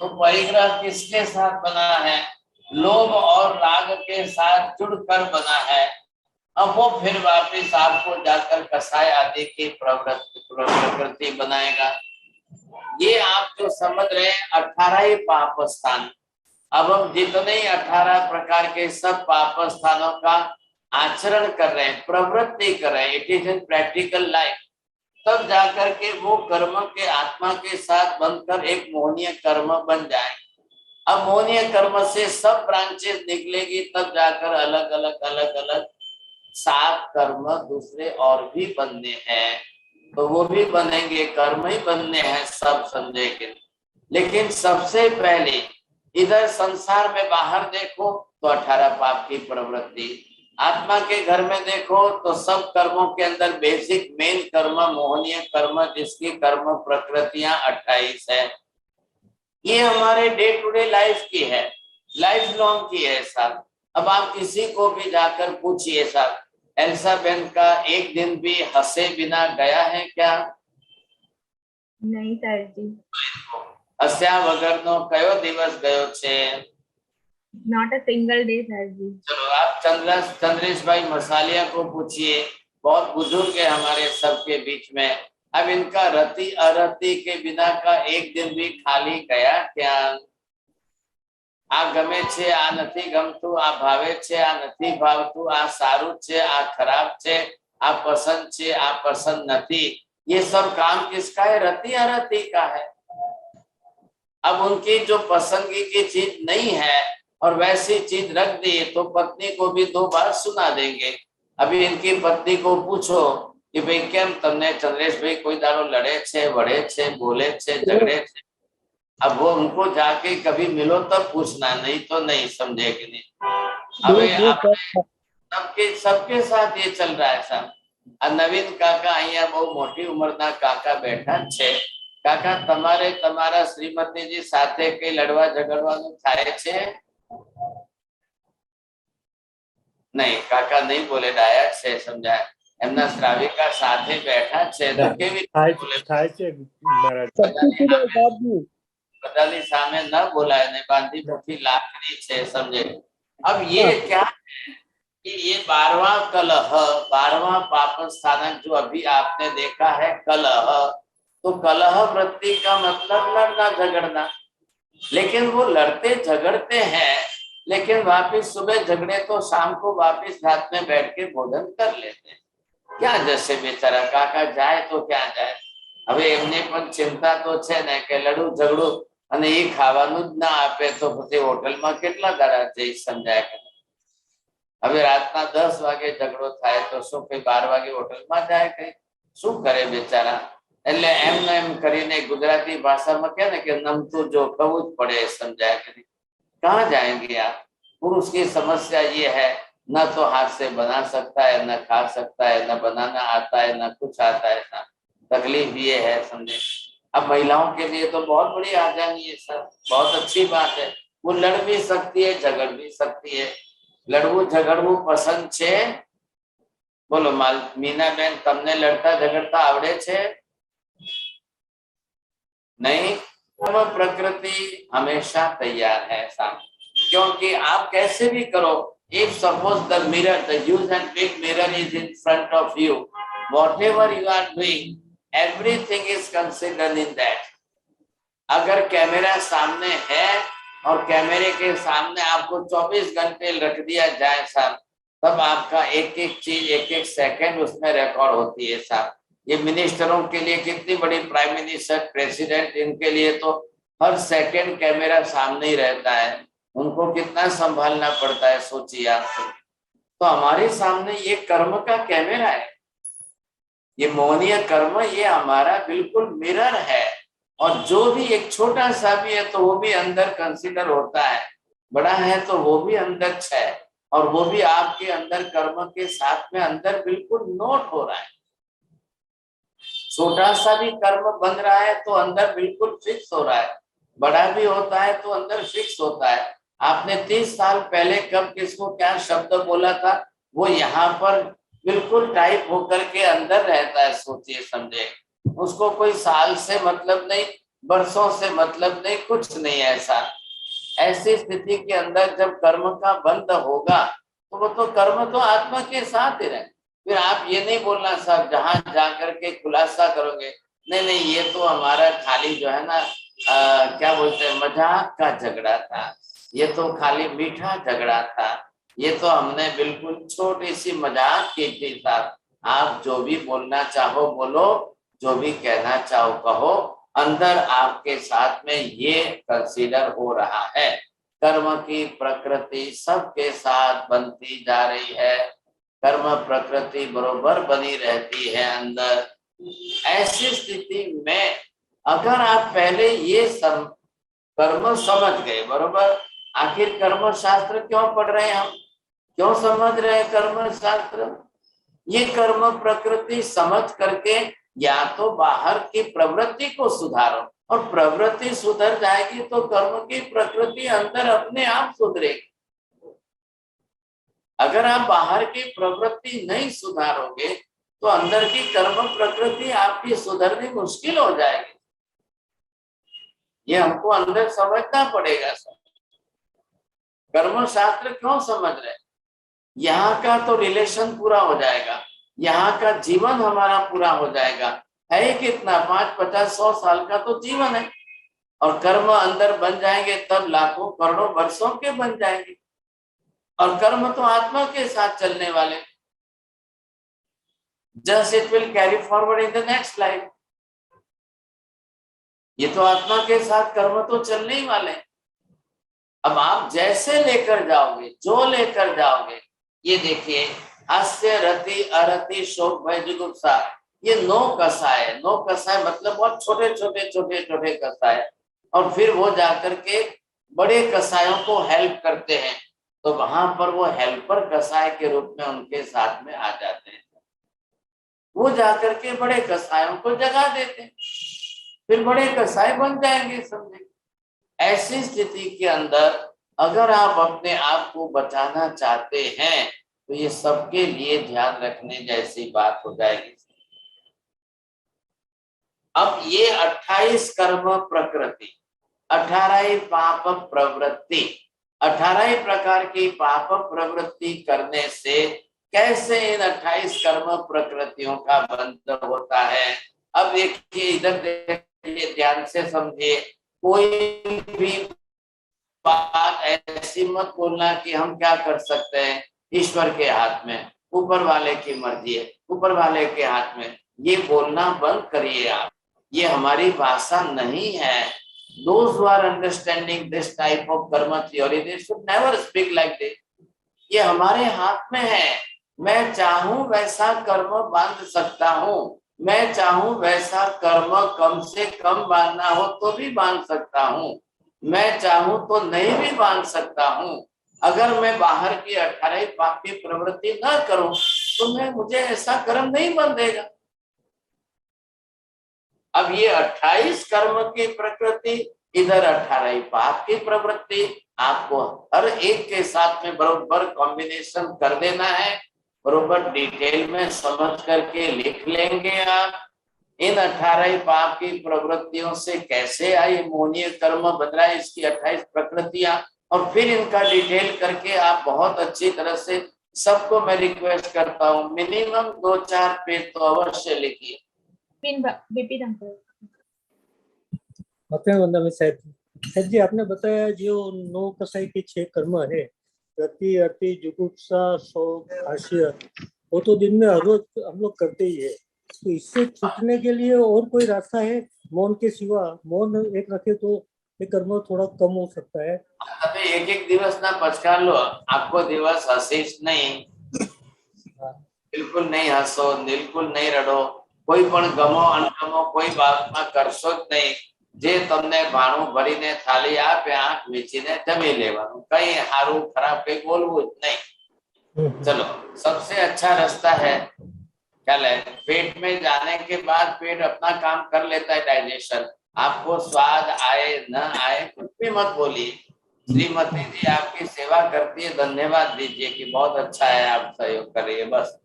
तो परिग्रह किसके साथ बना है, लोभ और राग के साथ जुड़कर बना है। अब वो फिर वापिस आपको जाकर कसाय आदि की प्रवृत्ति बनाएगा। ये आप जो समझ रहे हैं 18 ही पाप स्थान। अब हम जितने 18 प्रकार के सब पाप स्थानों का आचरण कर रहे हैं, प्रवृत्ति कर रहे हैं, it is in practical life, तब जाकर के वो कर्म के आत्मा के साथ बनकर एक मोहनीय कर्म बन जाए। अब मोहनीय कर्म से सब ब्रांचेस निकलेगी, तब जाकर अलग अलग 7 कर्म दूसरे और भी बनने हैं, तो वो भी बनेंगे, कर्म ही बनने हैं सब समझेंगे। लेकिन सबसे पहले इधर संसार में बाहर देखो तो 18 पाप की प्रवृत्ति, आत्मा के घर में देखो तो सब कर्मों के अंदर बेसिक मेन कर्म मोहनीय कर्म, जिसकी कर्म प्रकृतियां 28 है। ये हमारे डे टू डे लाइफ की है, लाइफ लॉन्ग की है साहब। अब आप किसी को भी जाकर पूछिए साहब, एल्सा बेन का एक दिन भी हंसे बिना गया है क्या? नहीं सर जी। हस्या वगरनो कयो दिवस गयो छे? Not a single day sir ji. चलो आप चंद्रेश भाई मसालिया को पूछिए, बहुत बुजुर्ग है हमारे सबके बीच में। अब इनका रति अरति के बिना का एक दिन भी खाली गया क्या? आ गमे छे, आ नथी गमतु, आ भावे छे, आ नथी भावतु, आ सारू छे, आ खराब छे, आ पसंद छे, आ पसंद नथी। ये सब काम किसका है? रति अरति का है। अब उनकी जो पसंदगी की चीज नहीं है और वैसी चीज रख दी तो पत्नी को भी 2 बार सुना देंगे। अभी इनकी पत्नी को पूछो कि भाई केम तमने चंद्रेश भाई कोई दारो लड़े छे, वड़े छे, बोले छे, झगड़े छे। अब वो उनको जाके कभी मिलो तब पूछना, नहीं तो नहीं, समझे कि नहीं। अब सबके साथ ये चल रहा है साहब। नवीन काका अहिया बहुत मोटी उम्र काका बैठा छे। काका તમારે તમારા શ્રીમતીજી સાથે કઈ લડવા ઝઘડવાનું થાય છે? नहीं, काका नहीं बोले, डाया छे, समझा। एमना श्राविका साथे बैठा छे तो केवी થાય છે મહારાજ। बदली सामे न बोलाय ने बांधी मुठी लाकड़ी छे, समझे। अब ये क्या है कि ये 12वां कलह, 12वां पाप स्थानक जो अभी आपने देखा है कलह, तो कलह वृत्ति का मतलब लड़ना झगड़ना। लेकिन वो लड़ते झगड़ते हैं, लेकिन वापिस सुबह झगड़े तो शाम को वापिस रात में बैठ के भोजन कर लेते हैं। क्या जैसे बेचारा काका जाए तो क्या जाए, હવે એમને પણ ચિંતા તો છે ને કે લડું ઝઘડું અને એ ખાવાનું જ ના આપે તો પછી હોટલમાં કેટલા દાડા જઈ સમજાય કે? હવે રાતના 10 વાગે ઝઘડો થાય તો શું કઈ 12 વાગે હોટલમાં જાય કઈ? શું કરે બેચારા? એટલે એમ ને એમ કરીને ગુજરાતી ભાષામાં કહે ને કે નમતું જો કવું જ પડે, સમજાય કે નહીં? कहाँ जाएंगे आप? पुरुष की समस्या ये है, न तो हाथ से बना सकता है, न खा सकता है, न बनाना आता है, न कुछ आता है ना। तकलीफ ये है समझे। अब महिलाओं के लिए तो बहुत बड़ी आजादी है सर, बहुत अच्छी बात है। वो लड़ भी सकती है, झगड़ भी सकती है। लड़વું ઝઘડવું પસંદ છે? બોલો मीनाबेन, તમને लड़ता झगड़ता आवड़े छे? नहीं। प्रकृति हमेशा तैयार है साहब, क्योंकि आप कैसे भी करो, if suppose the mirror, the huge and big mirror is in front of you, whatever you are doing, everything is considered in that. अगर कैमरा सामने है और कैमरे के सामने आपको 24 घंटे रख दिया जाए साहब, तब आपका एक एक चीज, एक एक सेकंड उसमें रिकॉर्ड होती है साहब। ये मिनिस्टरों के लिए कितनी बड़ी, प्राइम मिनिस्टर, प्रेसिडेंट, इनके लिए तो हर सेकंड कैमरा सामने ही रहता है, उनको कितना संभालना पड़ता है, सोचिए आप। तो हमारे सामने ये कर्म का कैमरा है, ये मोहनीय कर्म, ये हमारा बिल्कुल मिरर है। और जो भी एक छोटा सा भी है तो वो भी अंदर कंसीडर होता है, बड़ा है तो वो भी अंदर है, और वो भी आपके अंदर कर्म के साथ में अंदर बिल्कुल नोट हो रहा है। छोटा सा भी कर्म बन रहा है तो अंदर बिल्कुल फिक्स हो रहा है, बड़ा भी होता है तो अंदर फिक्स होता है। आपने 30 साल पहले कब किसको क्या शब्द बोला था, वो यहाँ पर बिल्कुल टाइप होकर के अंदर रहता है, सोचिए समझे। उसको कोई साल से मतलब नहीं, वर्षों से मतलब नहीं, कुछ नहीं ऐसा। ऐसी स्थिति के अंदर जब कर्म का बंध होगा तो वो तो कर्म तो आत्मा के साथ ही रहे। फिर आप ये नहीं बोलना साहब जहां जाकर के खुलासा करोगे, नहीं नहीं ये तो हमारा खाली जो है ना क्या बोलते हैं, मजाक का झगड़ा था, ये तो खाली मीठा झगड़ा था, ये तो हमने बिल्कुल छोटी सी मजाक की थी साहब। आप जो भी बोलना चाहो बोलो, जो भी कहना चाहो कहो, अंदर आपके साथ में ये कंसीडर हो रहा है। कर्म की प्रकृति सबके साथ बनती जा रही है, कर्म प्रकृति बरोबर बनी रहती है अंदर। ऐसी स्थिति में अगर आप पहले ये कर्म समझ गए बरोबर, आखिर कर्म शास्त्र क्यों पढ़ रहे हैं हम, क्यों समझ रहे हैं कर्म शास्त्र? ये कर्म प्रकृति समझ करके या तो बाहर की प्रवृत्ति को सुधारो, और प्रवृत्ति सुधर जाएगी तो कर्म की प्रकृति अंदर अपने आप सुधरेगी। अगर आप बाहर की प्रवृत्ति नहीं सुधारोगे तो अंदर की कर्म प्रकृति आपकी सुधरनी मुश्किल हो जाएगी। ये हमको अंदर समझना पड़ेगा सर। कर्म शास्त्र क्यों समझ रहे? यहाँ का तो रिलेशन पूरा हो जाएगा, यहाँ का जीवन हमारा पूरा हो जाएगा। है कितना, 5, 50, 100 साल का तो जीवन है, और कर्म अंदर बन जाएंगे तब लाखों करोड़ों वर्षों के बन जाएंगे। और कर्म तो आत्मा के साथ चलने वाले, just it will carry forward in the next life. ये तो आत्मा के साथ कर्म तो चलने ही वाले। अब आप जैसे लेकर जाओगे, जो लेकर जाओगे, ये देखिए हास्य, रति, अरति, शोक, भय, जुगुप्सा, ये 9 कसाय। 9 कसाय मतलब बहुत छोटे छोटे छोटे छोटे कसाय, और फिर वो जाकर के बड़े कसायों को हेल्प करते हैं, तो वहां पर वो हेल्पर कसाय के रूप में उनके साथ में आ जाते हैं। वो जाकर के बड़े कसायों को जगा देते हैं, फिर बड़े कसाय बन जाएंगे समझे। ऐसी स्थिति के अंदर अगर आप अपने आप को बचाना चाहते हैं तो ये सबके लिए ध्यान रखने जैसी बात हो जाएगी। अब ये 28 कर्म प्रकृति, 18 पाप प्रवृत्ति, 18 प्रकार की पाप प्रवृत्ति करने से कैसे इन 28 कर्म प्रकृतियों का बंध होता है। अब देखिए, इधर देखिए, ध्यान से समझिए। कोई भी बात ऐसी मत बोलना कि हम क्या कर सकते हैं, ईश्वर के हाथ में, ऊपर वाले की मर्जी है, ऊपर वाले के हाथ में। ये बोलना बंद करिए आप, ये हमारी भाषा नहीं है। Those who are understanding this type of karma theory, they should never speak like this. ये हमारे हाथ में है। मैं चाहूं वैसा कर्म बांध सकता हूँ, मैं चाहूं वैसा कर्म कम से कम बांधना हो तो भी बांध सकता हूँ, मैं चाहूं तो नहीं भी बांध सकता हूँ। अगर मैं बाहर की 18 पाप की प्रवृत्ति ना करूं तो मुझे ऐसा कर्म नहीं बंधेगा। अब ये 28 कर्म की प्रकृति, इधर 18 पाप की प्रवृत्ति, आपको हर एक के साथ में बरोबर कॉम्बिनेशन कर देना है, बरोबर डिटेल में समझ करके लिख लेंगे आप। इन 18 पाप की प्रवृत्तियों से कैसे आई मोहनीय कर्म बन रहा है, इसकी 28 प्रकृतियां, और फिर इनका डिटेल करके आप बहुत अच्छी तरह से, सबको मैं रिक्वेस्ट करता हूँ मिनिमम 2-4 पेज तो अवश्य लिखिए। वंदना में साहब जी आपने बताया जो 9 कसाई के 6 कर्म है, रति अति जुगुप्सा शोक हास्य, वो तो दिन में हर रोज हम लोग करते ही है, तो इससे छूटने के लिए और कोई रास्ता है मौन के सिवा? मौन एक रखे तो ये कर्म थोड़ा कम हो सकता है। अबे एक दिवस ना पचकार लो, आपको दिवस हसीश नहीं, बिल्कुल नहीं हंसो, बिल्कुल नहीं रडो, कोई पण गमो अणगमो कोई बातમાં કરશો જ નહીં। જે તમને ભાણું ભરીને થાળી આપે આંખ મીચીને જમી લેવાનું, કઈ હારું ખરાબ કઈ બોલવું જ નહીં। चलो सबसे अच्छा रास्ता है क्या है, पेट में जाने के बाद पेट अपना काम कर लेता है डाइजेशन, आपको स्वाद आए न आए कुछ भी मत बोलिए। श्रीमती जी आपकी सेवा करती है, धन्यवाद दीजिए कि बहुत अच्छा है आप सहयोग कर रही है, बस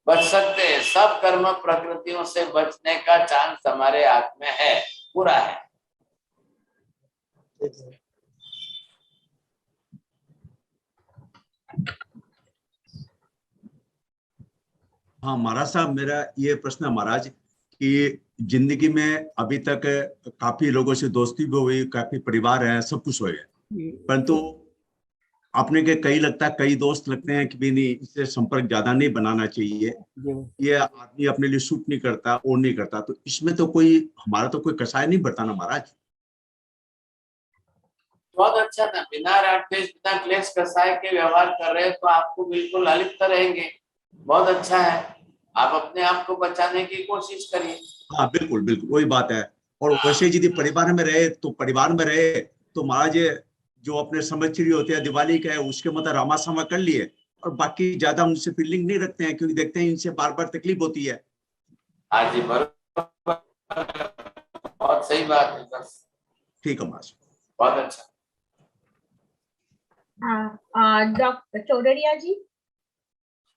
बच सकते हैं। सब कर्म प्रकृतियों से बचने का चांस हमारे हाथ में है, पूरा है। हाँ महाराज साहब, मेरा ये प्रश्न है महाराज कि जिंदगी में अभी तक काफी लोगों से दोस्ती भी हुई, काफी परिवार है, सब कुछ हुए, परंतु अपने के कई दोस्त लगते हैं कि भी नहीं, इससे संपर्क ज्यादा नहीं बनाना चाहिए, ये आदमी अपने लिए सूट नहीं करता और नहीं करता, तो इसमें तो कोई हमारा तो कोई कसाय नहीं बरता ना महाराज। बहुत अच्छा था, बिना रागद्वेष बिना क्लेश कसाय के व्यवहार कर रहे हैं तो आपको बिल्कुल अलिप्त रहेंगे, बहुत अच्छा है। आप अपने आप को बचाने की कोशिश करिए। हाँ बिल्कुल बिल्कुल वही बात है। और वैसे यदि परिवार में रहे तो महाराज जो अपने समझी होते हैं दिवाली का है उसके मतलब रामासामा कर लिए, और बाकी ज्यादा उनसे फीलिंग नहीं रखते हैं, क्योंकि देखते हैं इनसे बार बार तकलीफ होती है। हाँ जी बराबर, बहुत सही बात है, बस ठीक है महाराज, बहुत अच्छा। डॉक्टर चौरड़िया जी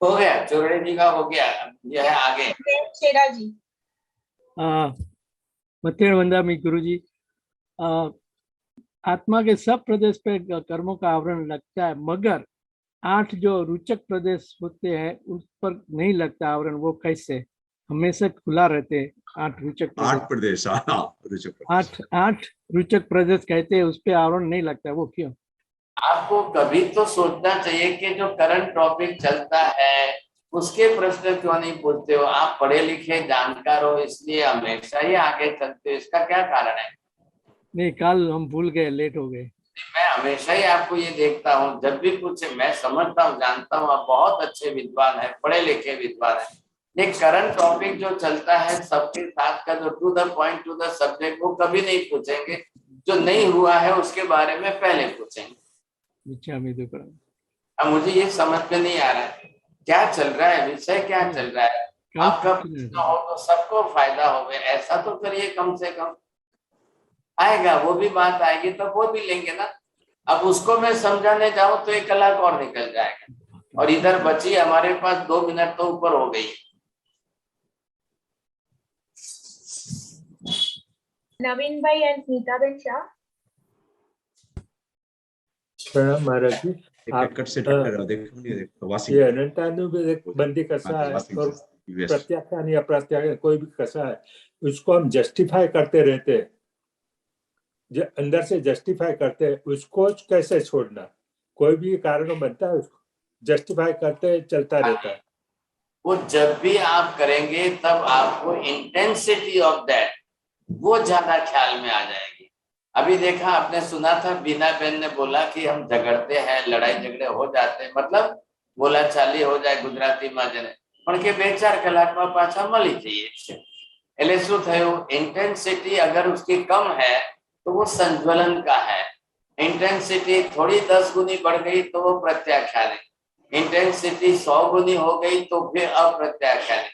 हो गया, चौरड़िया जी का हो गया, यह है आगे शेरा जी। मतेड़ वंदामी गुरु जी, आत्मा के सब प्रदेश पे कर्मों का आवरण लगता है, मगर 8 जो रुचक प्रदेश होते हैं उस पर नहीं लगता आवरण, वो कैसे? हमेशा खुला रहते हैं 8 रुचक प्रदेश। 8 रुचक प्रदेश कहते हैं, उस पे आवरण नहीं लगता, वो क्यों? आपको कभी तो सोचना चाहिए कि जो करंट टॉपिक चलता है उसके प्रश्न क्यों नहीं पूछते हो? आप पढ़े लिखे जानकार हो इसलिए हमेशा ही आगे चलते हो, इसका क्या कारण है? नहीं, कल हम भूल गए, लेट हो गए। मैं हमेशा ही आपको ये देखता हूँ, जब भी पूछे मैं समझता हूँ, जानता हूँ, आप बहुत अच्छे विद्वान है, पढ़े लिखे विद्वान है। ये करंट टॉपिक जो चलता है सबके साथ का, जो to the point to the subject, वो कभी नहीं पूछेंगे, जो नहीं हुआ है उसके बारे में पहले पूछेंगे। अब मुझे ये समझ में नहीं आ रहा है क्या चल रहा है, विषय क्या चल रहा है, आपका प्रश्न हो तो सबको फायदा हो, ऐसा तो करिए, कम से कम आएगा, वो भी बात आएगी तो वो भी लेंगे ना। अब उसको मैं समझाने जाऊं तो 1 कलाक और निकल जाएगा, और इधर बची हमारे पास 2 मिनट तो ऊपर हो गई। नवीन भाई एंड स्मिता बेन शाह। प्रणाम महाराज जी। ये अनंतानुबंधी कसा है और प्रत्याख्यान या प्रत्याख्यान कोई भी कसा है, उसको हम जस्टिफाई करते रहते हैं, जो अंदर से जस्टिफाई करते हैं, उसको कैसे छोड़ना? कोई भी कारण बनता है उसको जस्टिफाई करते चलता रहता है। वो जब भी आप करेंगे तब आपको इंटेंसिटी ऑफ दैट वो ज्यादा ख्याल में आ जाएगी। अभी देखा आपने सुना था बीना बहन ने बोला कि हम झगड़ते हैं, लड़ाई झगड़े हो जाते हैं, मतलब बोला चाली हो जाए गुजराती में जने, पण के 2-4 कलाक में पाछा मળી જઈએ। એટલે શું થયું, इंटेंसिटी अगर उसकी कम है तो वो संज्वलन का है, इंटेंसिटी थोड़ी 10 गुनी बढ़ गई तो वो प्रत्याख्यान है, इंटेंसिटी 100 गुनी हो गई तो फिर अप्रत्याख्यान है,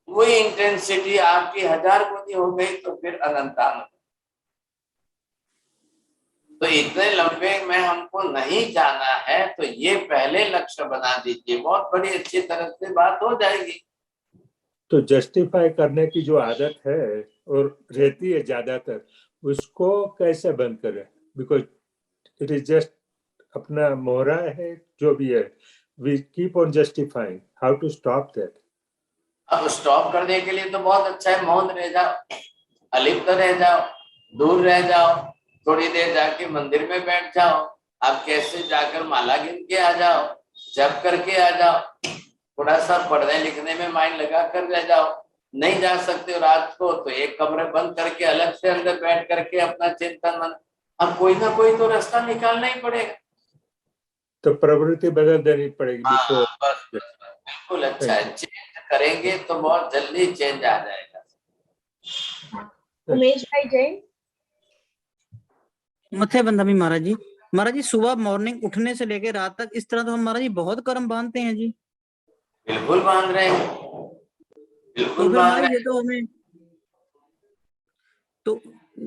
वही इंटेंसिटी आपकी 1000 गुनी हो गई तो फिर अनंतानंद। तो इतने लंबे में हमको नहीं जाना है, तो ये पहले लक्ष्य बना दीजिए, बहुत बड़ी अच्छी तरह से बात हो जाएगी। तो जस्टिफाई करने की जो आदत है और रहती है ज्यादातर, उसको कैसे बंद करें? बिकॉज इट इज जस्ट अपना मोहरा है जो भी है, we keep on justifying, how to stop that? अब स्टॉप करने के लिए तो बहुत अच्छा है, मौन रह जाओ, अलिप्त रह जाओ, दूर रह जाओ, थोड़ी देर जाके मंदिर में बैठ जाओ, आप कैसे जाकर माला गिन के आ जाओ, जप करके आ जाओ, थोड़ा सा पढ़ने लिखने में माइंड लगा कर रह जाओ। नहीं जा सकते रात को तो एक कमरे बंद करके अलग से अंदर बैठ करके अपना चिंतन मन, अब कोई ना कोई तो रास्ता निकालना ही पड़ेगा। तो प्रवृत्ति बदल देनी पड़ेगी। हाँ, बस बिल्कुल अच्छा है, चेंज करेंगे तो बहुत जल्दी चेंज आ जाएगा। उमेश भाई जैन। मथे बंदा भी महाराज जी सुबह मॉर्निंग उठने से लेके रात तक इस तरह तो हम महाराज जी बहुत कर्म बांधते हैं जी। बिल्कुल बांध रहे हैं, बिल्कुल बांध रहे हैं। तो हमें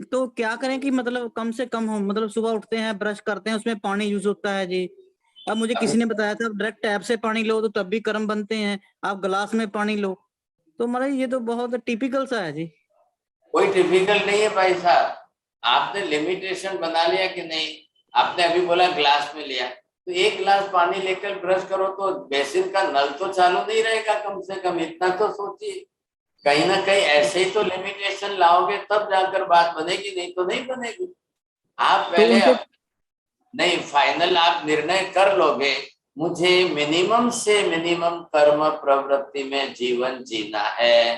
तो क्या करें कि मतलब कम से कम हो, मतलब सुबह उठते हैं ब्रश करते हैं उसमें पानी यूज होता है जी। अब मुझे किसी ने बताया था डायरेक्ट टैप से पानी लो तो तब भी कर्म बनते हैं, आप गिलास में पानी लो, तो महाराज ये तो बहुत टिपिकल सा है जी। कोई टिपिकल नहीं है भाई साहब, आपने लिमिटेशन बना लिया कि नहीं। आपने अभी बोला ग्लास में लिया, तो एक गिलास पानी लेकर ब्रश करो तो बेसिन का नल तो चालू नहीं रहेगा, कम से कम इतना तो सोचिए। कहीं ना कहीं ऐसे ही तो लिमिटेशन लाओगे तब जाकर बात बनेगी, नहीं तो नहीं बनेगी। आप पहले नहीं, फाइनल आप निर्णय कर लोगे मुझे मिनिमम से मिनिमम कर्म प्रवृत्ति में जीवन जीना है,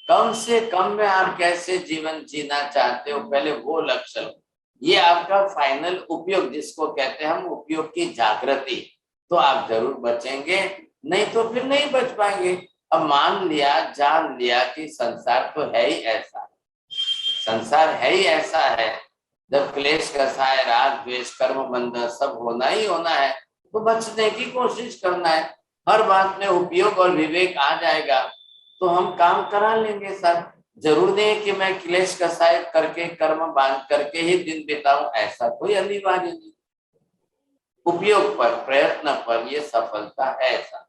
कम से कम में आप कैसे जीवन जीना चाहते हो, पहले वो लक्ष्य लो। ये आपका फाइनल उपयोग जिसको कहते हैं हम उपयोग की जागृति, तो आप जरूर बचेंगे, नहीं तो फिर नहीं बच पाएंगे। अब मान लिया जान लिया कि संसार तो है ही ऐसा, संसार है ही ऐसा है, जब क्लेश कसाय राग द्वेष कर्म बंध सब होना ही होना है, तो बचने की कोशिश करना है। हर बात में उपयोग और विवेक आ जाएगा तो हम काम करा लेंगे सर। जरूर नहीं कि मैं क्लेश कसाय करके कर्म बांध करके ही दिन बिताऊं, ऐसा कोई अनिवार्य नहीं। उपयोग पर प्रयत्न पर ये सफलता है ऐसा।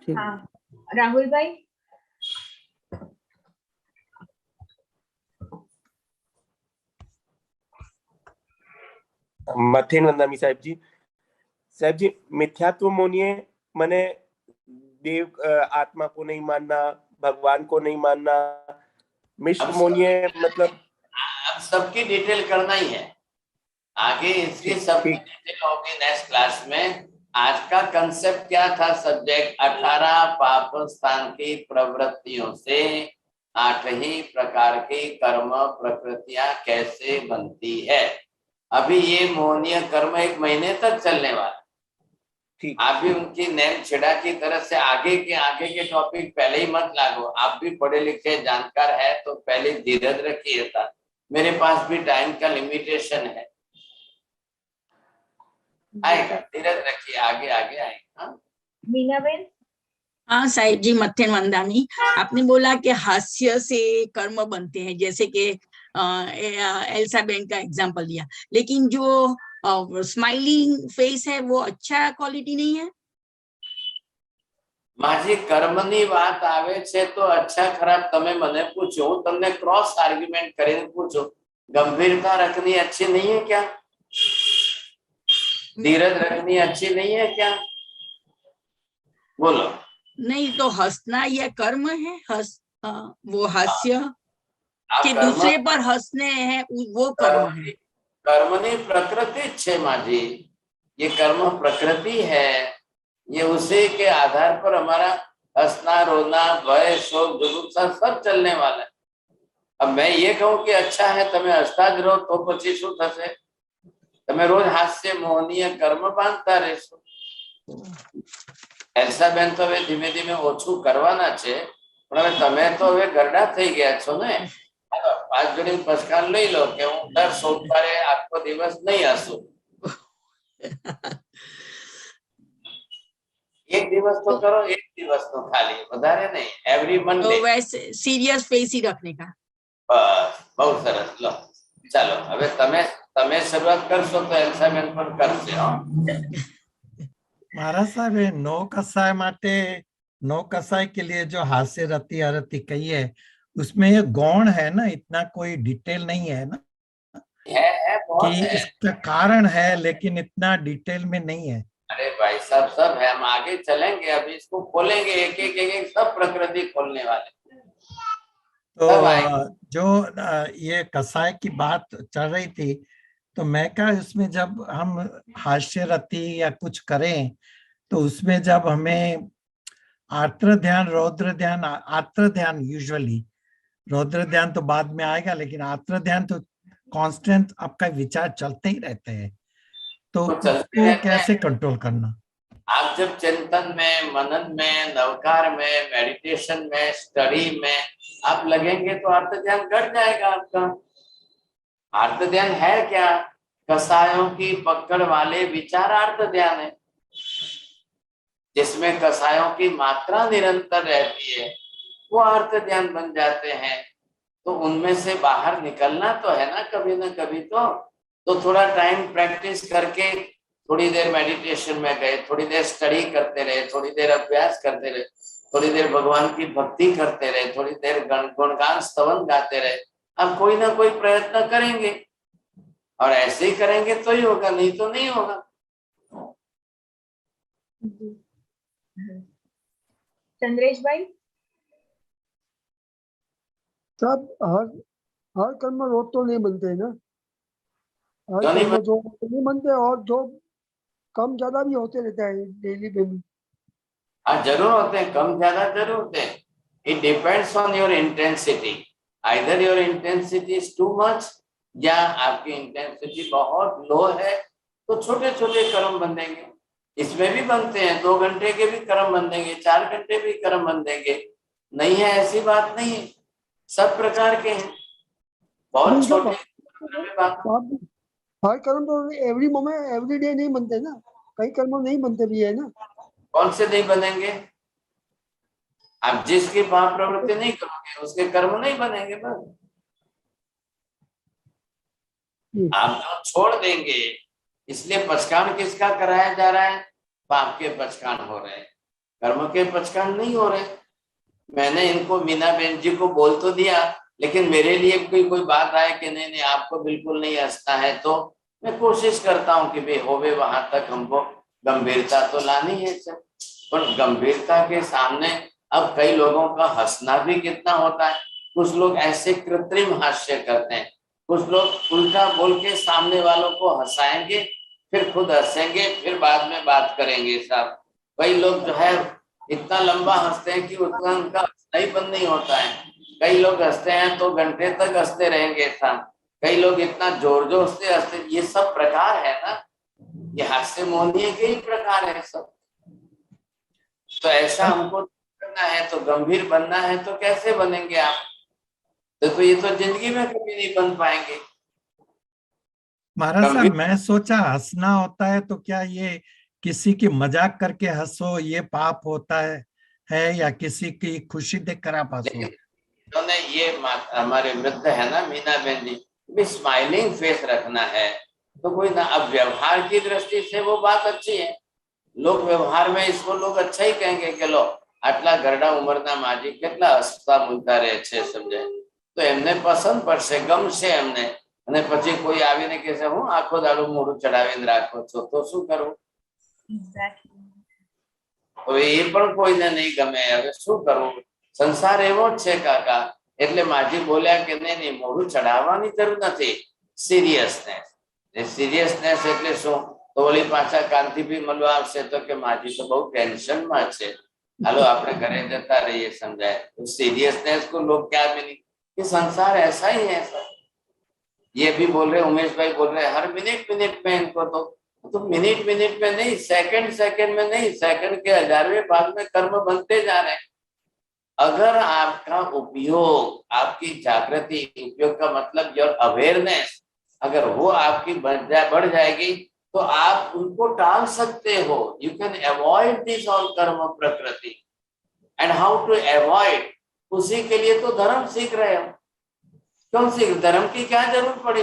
हाँ, राहुल भाई। मथेन वंदामी साहब जी मिथ्यात्व मोनिए मने देव आत्मा को नहीं मानना, भगवान को नहीं मानना, मिश्र मोनिए मतलब अब सबकी डिटेल करना ही है, आगे इसकी सब डिटेल होगी नेक्स्ट क्लास में। आज का कंसेप्ट क्या था, सब्जेक्ट 18 पाप स्थान की प्रवृत्तियों से 8 ही प्रकार की कर्म प्रकृतियां कैसे बनती है। अभी ये मोहनीय कर्म 1 महीने तक चलने वाला, आप भी उनकी नैन छिड़ा की तरह से आगे के टॉपिक पहले ही मत लागो। आप भी पढ़े लिखे जानकार है तो पहले धीरज रखिए था, मेरे पास भी टाइम का लिमिटेशन है, आएगा, धीरज रखिए, आगे आएगा। मीना बेन। हाँ साहिब जी, मथेन वंदानी, आपने बोला कि हास्य से कर्म बनते हैं, जैसे कि एल्सा बेन का एग्जांपल दिया, लेकिन जो स्माइलिंग फेस है वो अच्छा क्वालिटी नहीं है। माजी कर्मनी बात आवे छे तो अच्छा खराब तमे मने पूछो, तमने क्रॉस आर्ग्यूमेंट करीने पूछो, गंभीरता रखनी अच्छी नहीं है क्या, धीरज रखनी अच्छी नहीं है क्या, बोलो। नहीं तो हंसना यह कर्म है, वो हास्य कि दूसरे पर हंसने हैं वो कर्म है। कर्मनी प्रकृति छे माजी, ये कर्म प्रकृति है, ये उसी के आधार पर हमारा हंसना रोना भय शोक जुगुप्सा सब चलने वाला है। अब मैं ये कहूं कि अच्छा है तमे हंसता ज रहो तो પછી શું થશે, તમે રોજ હાસ્ય મોહનીય કર્મ બાંધતા રહેશો। એલ્સા બેન તો હવે ધીમે ધીમે ઓછું કરવાના છે, પણ હવે તમે તો હવે ગરડા થઈ ગયા છો ને, 5 જોડી પસકાન લઈ લો કે હું દર સોમવારે આખો દિવસ નહીં હસું. एक दिवस तो करो, एक दिवस तो खाली, વધારે नहीं, एवरी तो मंडे. वैसे सीरियस फेस ही रखने का. बस बहुत सरस. लो चलो હવે તમે શરૂઆત કરશો તો એલ્સાબેન પણ કરશે. महाराज साहब ये नो कसाय माटे, नो कसाय के लिए जो हास्य रति अरति कही है उसमें ये गौण है ना, इतना कोई डिटेल नहीं है ना, है बहुत कि है. इसका कारण है लेकिन इतना डिटेल में नहीं है. अरे भाई साहब सब है, हम आगे चलेंगे, अभी इसको खोलेंगे एक एक सब प्रकृति खोलने वाले. तो जो ये कसाय की बात चल रही थी, तो मैं क्या इसमें जब हम हास्य रति या कुछ करें तो उसमें जब हमें आर्द्र ध्यान, रौद्र ध्यान, आर्द्र ध्यान यूजुअली, रौद्र ध्यान तो बाद में आएगा, लेकिन आर्द्र ध्यान तो कांस्टेंट आपका विचार चलते ही रहते हैं, तो उसको कैसे कंट्रोल करना? आप जब चिंतन में, मनन में, नवकार में, मेडिटेशन में, स्टडी में आप लगेंगे तो आर्त ध्यान घट जाएगा आपका. आर्त ध्यान है क्या? कसायों की पकड़ वाले विचार आर्त ध्यान है, जिसमें कसायों की मात्रा निरंतर रहती है, वो आर्त ध्यान बन जाते हैं. तो उनमें से बाहर निकलना तो है ना कभी ना कभी. तो थोड़ा टाइम प्रैक्टिस करके, थोड़ी देर मेडिटेशन में गए, थोड़ी देर स्टडी करते रहे, थोड़ी देर अभ्यास करते रहे, थोड़ी देर भगवान की भक्ति करते रहे, थोड़ी देर गुणगान स्तवन गाते रहे. अब कोई ना कोई प्रयत्न करेंगे और ऐसे ही करेंगे तो ही होगा, नहीं तो नहीं होगा. चंद्रेश भाई सब हर कर्म रोज तो नहीं बनते ना, हर क्यों नहीं कर्म जो नहीं बनते, और जो कम ज्यादा भी होते रहता है डेली पे में. हाँ जरूर होते हैं, कम ज्यादा जरूर होते हैं. It depends on your intensity. Either your intensity is too much, या आपकी इंटेंसिटी बहुत लो है, तो छोटे छोटे कर्म बंधेंगे. इसमें भी बनते हैं, 2 घंटे के भी कर्म बंधेंगे, 4 घंटे भी कर्म बंधेंगे. नहीं है ऐसी बात नहीं है, सब प्रकार के हैं, बहुत छोटे. हर कर्म तो एवरी मोमेंट, एवरी डे नहीं बनते ना, कई कर्म नहीं बनते भी है ना. कौन से नहीं बनेंगे? आप जिसकी पाप प्रवृत्ति नहीं करोगे उसके कर्म नहीं बनेंगे. बस आप जो छोड़ देंगे, इसलिए पचकान किसका कराया जा रहा है? पाप के पचकान हो रहे हैं, कर्म के पचकान नहीं हो रहे. मैंने इनको, मीना बहन जी को बोल तो दिया, लेकिन मेरे लिए कोई बात आए कि नहीं नहीं आपको बिल्कुल नहीं हंसना है, तो मैं कोशिश करता हूँ कि भाई होवे वहां तक हमको गंभीरता तो लानी है. पर गंभीरता के सामने अब कई लोगों का हंसना भी कितना होता है. कुछ लोग ऐसे कृत्रिम हास्य करते हैं, कुछ लोग उल्टा बोल के सामने वालों को हंसाएंगे, फिर खुद हंसेंगे, फिर बाद में बात करेंगे. साहब कई लोग जो है इतना लंबा हंसते हैं कि उतना उनका हंसना ही बंद नहीं होता है. कई लोग हंसते हैं तो घंटे तक हंसते रहेंगे. साहब कई लोग इतना जोर जोर से हंसते. ये सब प्रकार है ना, ये हास्य मोहनीय के ही प्रकार है सब. तो ऐसा हमको करना है, तो गंभीर बनना है, तो कैसे बनेंगे आप? तो ये तो जिंदगी में कभी नहीं बन पाएंगे. महाराज साहब मैं सोचा हंसना होता है तो क्या ये किसी की मजाक करके हंसो ये पाप होता है या किसी की खुशी देखकर आप हंसो? उन्होंने ये हमारे वृद्ध है ना मीना बहन जी, भी स्माइलिंग फेस रखना है तो कोई ना. अब व्यवहार की दृष्टि से वो बात अच्छी है, लोग व्यवहार में इसको लोग अच्छा ही कहेंगे कि लो आटला गरडा उमरना माजी કેટલા હસતા બોલતા રહે છે સમજે, તો એમને પસંદ પડશે, ગમશે એમને. અને પછી કોઈ આવીને કહેશે હું આખો દાડો મોઢું ચડાવીને રાખો છો, તો શું કરું? તો એ પણ કોઈને નહીં ગમે. હવે શું કરવું? સંસાર એવો જ છે કાકા. એટલે માજી બોલ્યા કે નહીં નહીં મોઢું ચડાવવાની જરૂર નથી. સિરિયસનેસ, સિરિયસનેસ એટલે શું? તો ઓલી પાછા કાંતિ ભી મળવા આવશે તો કે માજી તો બહુ ટેન્શનમાં છે, હાલો આપણે ઘરે જતા રહીએ, સમજાય. तो सीरियसनेस को लोग क्या मिली कि संसार ऐसा ही है सब. ये भी बोल रहे, उमेश भाई बोल रहे हर मिनट मिनट में इनको तो मिनट मिनट में नहीं, सेकंड सेकंड में नहीं, सेकंड के 1000वें भाग में कर्म बनते जा रहे हैं. अगर आपका उपयोग, आपकी जागृति, उपयोग का मतलब योर अवेयरनेस, अगर वो आपकी बढ़ जाएगी तो आप उनको टाल सकते हो। You can avoid this all कर्म प्रकृति। एंड हाउ टू अवॉइड, उसी के लिए तो धर्म सीख रहे हम। क्यों सीख? धर्म की क्या जरूरत पड़ी?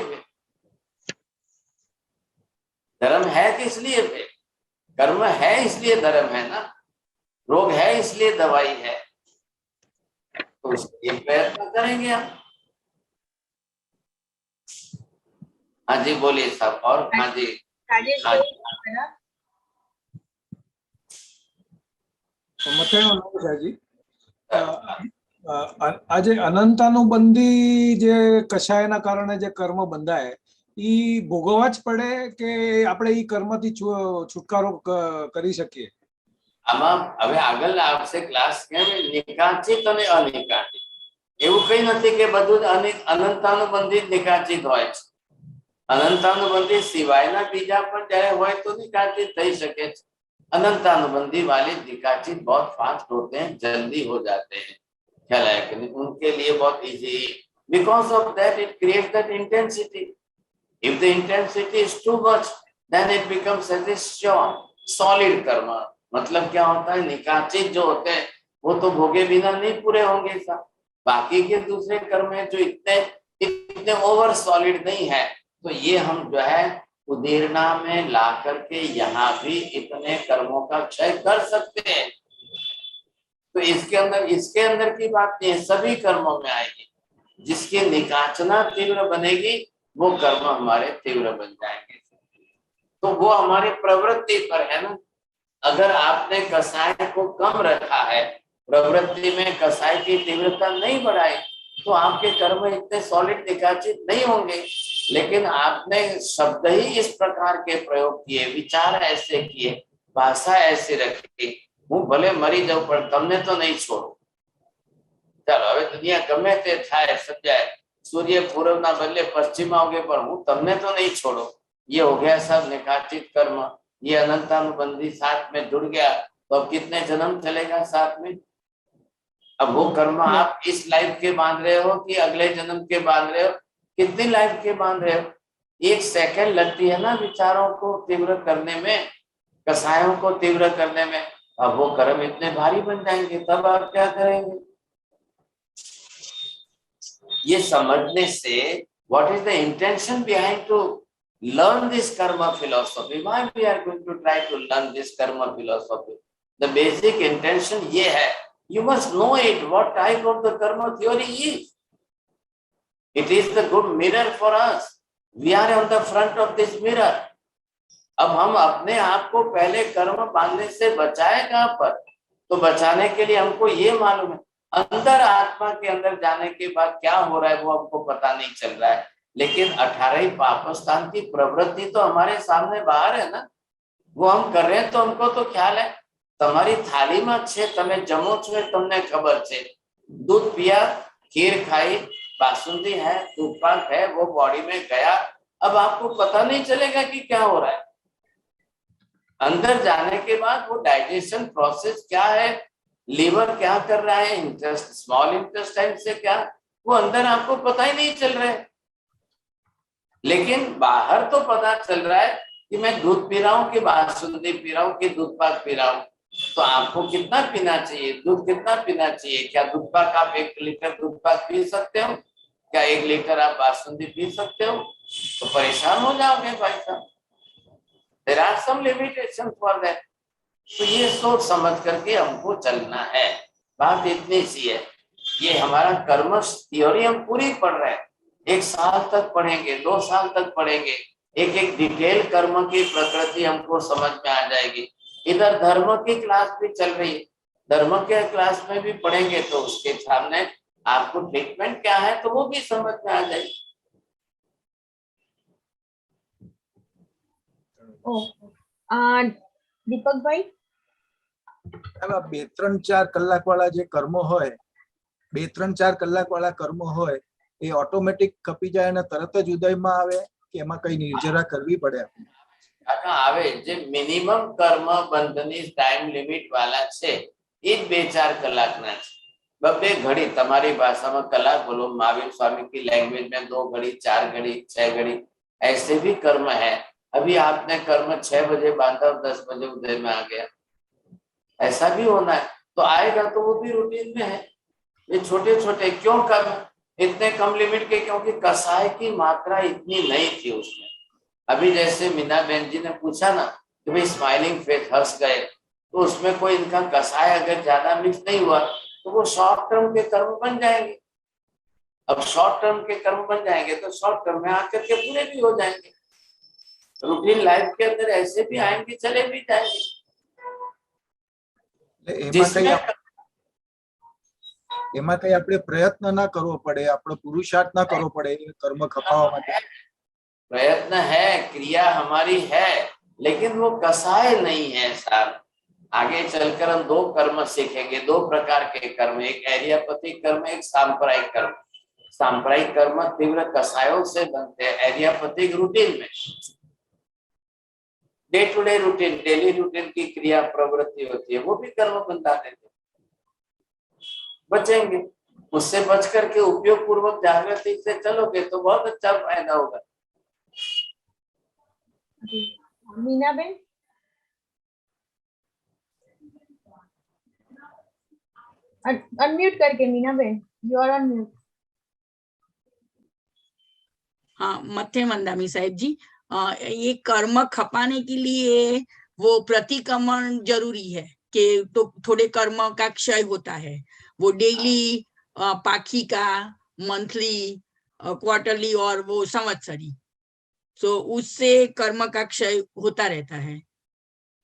धर्म है किस लिए? कर्म है इसलिए धर्म है ना। रोग है इसलिए दवाई है। तो उसके लिए प्रयत्न करेंगे हम। हाँ जी बोलिए साहब। और हाँ जी, हाँ जी। સાહેબજી આજે અનંતાનુબંધી જે કષાયના કારણે જે કર્મ બંધાય ઈ ભોગવવા જ પડે કે આપણે ઈ કર્મથી છુટકારો કરી શકીએ? આમાં હવે આગળ આવશે ક્લાસ કે નિકાચિત અને અનિકાચિત, એવું કઈ નથી કે બધું અનંતાનુબંધી નિકાચિત હોય છે। અનંતાનુબંધી સિવાયના બીજા પણ જ્યારે હોય તો નિકાચિત થઈ શકે છે। अनंतानुबंधी वाले निकाचित बहुत फास्ट होते हैं, जल्दी हो जाते हैं। ख्याल है कि उनके लिए बहुत easy, because of that it creates that intensity. If the intensity is too much then it becomes as a solid karma. मतलब क्या होता है, निकाचित जो होते हैं वो तो भोगे बिना नहीं पूरे होंगे साहब। बाकी के दूसरे कर्म है जो इतने ओवर सॉलिड नहीं है, तो ये हम जो है उदीरना में ला करके यहाँ भी इतने कर्मों का क्षय कर सकते हैं। तो इसके अंदर की बात नहीं है, सभी कर्मों में आएगी। जिसकी निकाचना तीव्र बनेगी वो कर्म हमारे तीव्र बन जाएंगे। तो वो हमारी प्रवृत्ति पर है ना। अगर आपने कसाय को कम रखा है, प्रवृत्ति में कसाय की तीव्रता नहीं बढ़ाई, तो आपके कर्म इतने सॉलिड निकाचित नहीं होंगे। लेकिन आपने शब्द ही इस प्रकार के प्रयोग किए, विचार ऐसे किए, भाषा ऐसी रखी, हूँ भले मरी जाऊं पर तमने तो नहीं छोड़ो। चलो હવે दुनिया गमे ते थाय समझाए, सूर्य पूर्व ना बदले पश्चिम आओगे पर हूँ तमने तो नहीं छोड़ो। ये हो गया सब निकाचित कर्म। ये अनंतानुबंधी साथ में जुड़ गया तो अब कितने जन्म चलेगा साथ में। अब वो कर्म आप इस लाइफ के बांध रहे हो कि अगले जन्म के बांध रहे हो, कितनी लाइफ के बांध रहे हो। एक सेकंड लगती है ना विचारों को तीव्र करने में, कसायों को तीव्र करने में। अब वो कर्म इतने भारी बन जाएंगे, तब आप क्या करेंगे? ये समझने से what is the intention behind to learn this karma philosophy? Why we are going to try to learn this karma philosophy? The basic intention ये है, you must know it, what type of the karma theory is. It is the good mirror for us. We are on the front of this mirror. अब हम अपने आप को पहले कर्म बांधने से बचाए कहाँ पर? तो बचाने के लिए हमको ये मालूम है, अंदर आत्मा के अंदर जाने के बाद क्या हो रहा है वो हमको पता नहीं चल रहा है। लेकिन 18 पापस्थान की प्रवृत्ति तो हमारे सामने बाहर है ना, वो हम कर रहे हैं। तो हमको तो ख्याल है તમારી થાળીમાં છે, તમે જમો છો, તમને ખબર છે। दूध पिया, खीर खाई, बासुंदी है, दूध पाक है, वो बॉडी में गया। अब आपको पता नहीं चलेगा कि क्या हो रहा है। अंदर जाने के बाद वो डाइजेशन प्रोसेस क्या है, लीवर क्या कर रहा है, इंटेस्ट स्मॉल इंटेस्टाइन से क्या, वो अंदर आपको पता ही नहीं चल रहा है। लेकिन बाहर तो पता चल रहा है कि मैं दूध पी रहा हूँ कि बासुंदी पी रहा हूँ कि दूध पाक पी रहा हूँ। तो आपको कितना पीना चाहिए, दूध कितना पीना चाहिए? क्या दूध पाक आप 1 लीटर दूध पाक पी सकते हो? क्या 1 लीटर आप बासुंदी पी सकते हो? तो परेशान हो जाओगे भाई साहब। There are some limitations for that. तो ये सोच समझ करके हमको चलना है। बात इतनी सी है। ये हमारा कर्म थ्योरी हम पूरी पढ़ रहे हैं, 1 साल तक पढ़ेंगे, 2 साल तक पढ़ेंगे। एक डिटेल कर्म की प्रकृति हमको समझ में आ जाएगी। इधर धर्म की क्लास भी चल रही है, धर्म के क्लास में भी पढ़ेंगे तो उसके सामने आपको ट्रीटमेंट क्या है तो वो भी समझ में आ जाएगी। दीपक भाई, अब 2-3-4 કલાક વાળા જે કર્મો હોય, 2-3-4 કલાક વાળા કર્મો હોય એ ઓટોમેટિક કપી જાય અને તરત જ ઉદયમાં આવે કે એમાં કઈ નિર્જરા કરવી પડે આપણે? કાકા આવે જે મિનિમમ કર્મ બંધની ટાઈમ લિમિટ વાળા છે એ 2-4 કલાકના છે। बब्बे घड़ी तुम्हारी भाषा में कला बोलो, महावीर स्वामी की लैंग्वेज में 2 घड़ी 4 घड़ी 6 घड़ी ऐसे भी कर्म है। अभी आपने कर्म 6 बजे बांधा और 10 बजे उदय में आ गया, ऐसा भी होना है तो आएगा, तो वो भी रूटीन में है। ये छोटे छोटे क्यों कम, इतने कम लिमिट के, क्योंकि कसाय की मात्रा इतनी नहीं थी उसमें। अभी जैसे मीना बहन जी ने पूछा ना कि भाई स्माइलिंग फेस हंस गए, तो उसमें कोई इनका कसाय अगर ज्यादा मिक्स नहीं हुआ तो वो शॉर्ट टर्म के कर्म बन जाएंगे। अब शॉर्ट टर्म के कर्म बन जाएंगे तो शॉर्ट टर्म में आकर के पूरे भी हो जाएंगे। रूटीन लाइफ के अंदर ऐसे भी आएंगे, चले भी जाएंगे। એમાં કઈ આપણે પ્રયત્ન ના કરવો પડે, આપણો પુરુષાર્થ ના કરવો પડે કર્મ ખપાવવા માટે। प्रयत्न है, क्रिया हमारी है, लेकिन वो कसाय नहीं है साहब। आगे चलकर हम 2 कर्म सीखेंगे, 2 प्रकार के कर्म, एक एरियापतिक कर्म, एक सांप्रदायिक कर्म। सांप्रदायिक कर्म तीव्र कसायों से बनते हैं, एरियापतिक रूटीन में day to day routine, daily routine की क्रिया प्रवृत्ति होती है, वो भी कर्म बंधा देते, बचेंगे। उससे बच करके उपयोग पूर्वक जागृति से चलोगे तो बहुत अच्छा फायदा होगा। मीना बेन, अनम्यूट करके Meena ben, you are on mute. हाँ, मत्थे मंदामी साहिब जी, ये कर्म खपाने के लिए वो प्रतिक्रमण जरूरी है कि तो थोड़े कर्म का क्षय होता है, वो डेली पाखी का, मंथली, क्वार्टरली और वो संवत्सरी, तो उससे कर्म का क्षय होता रहता है।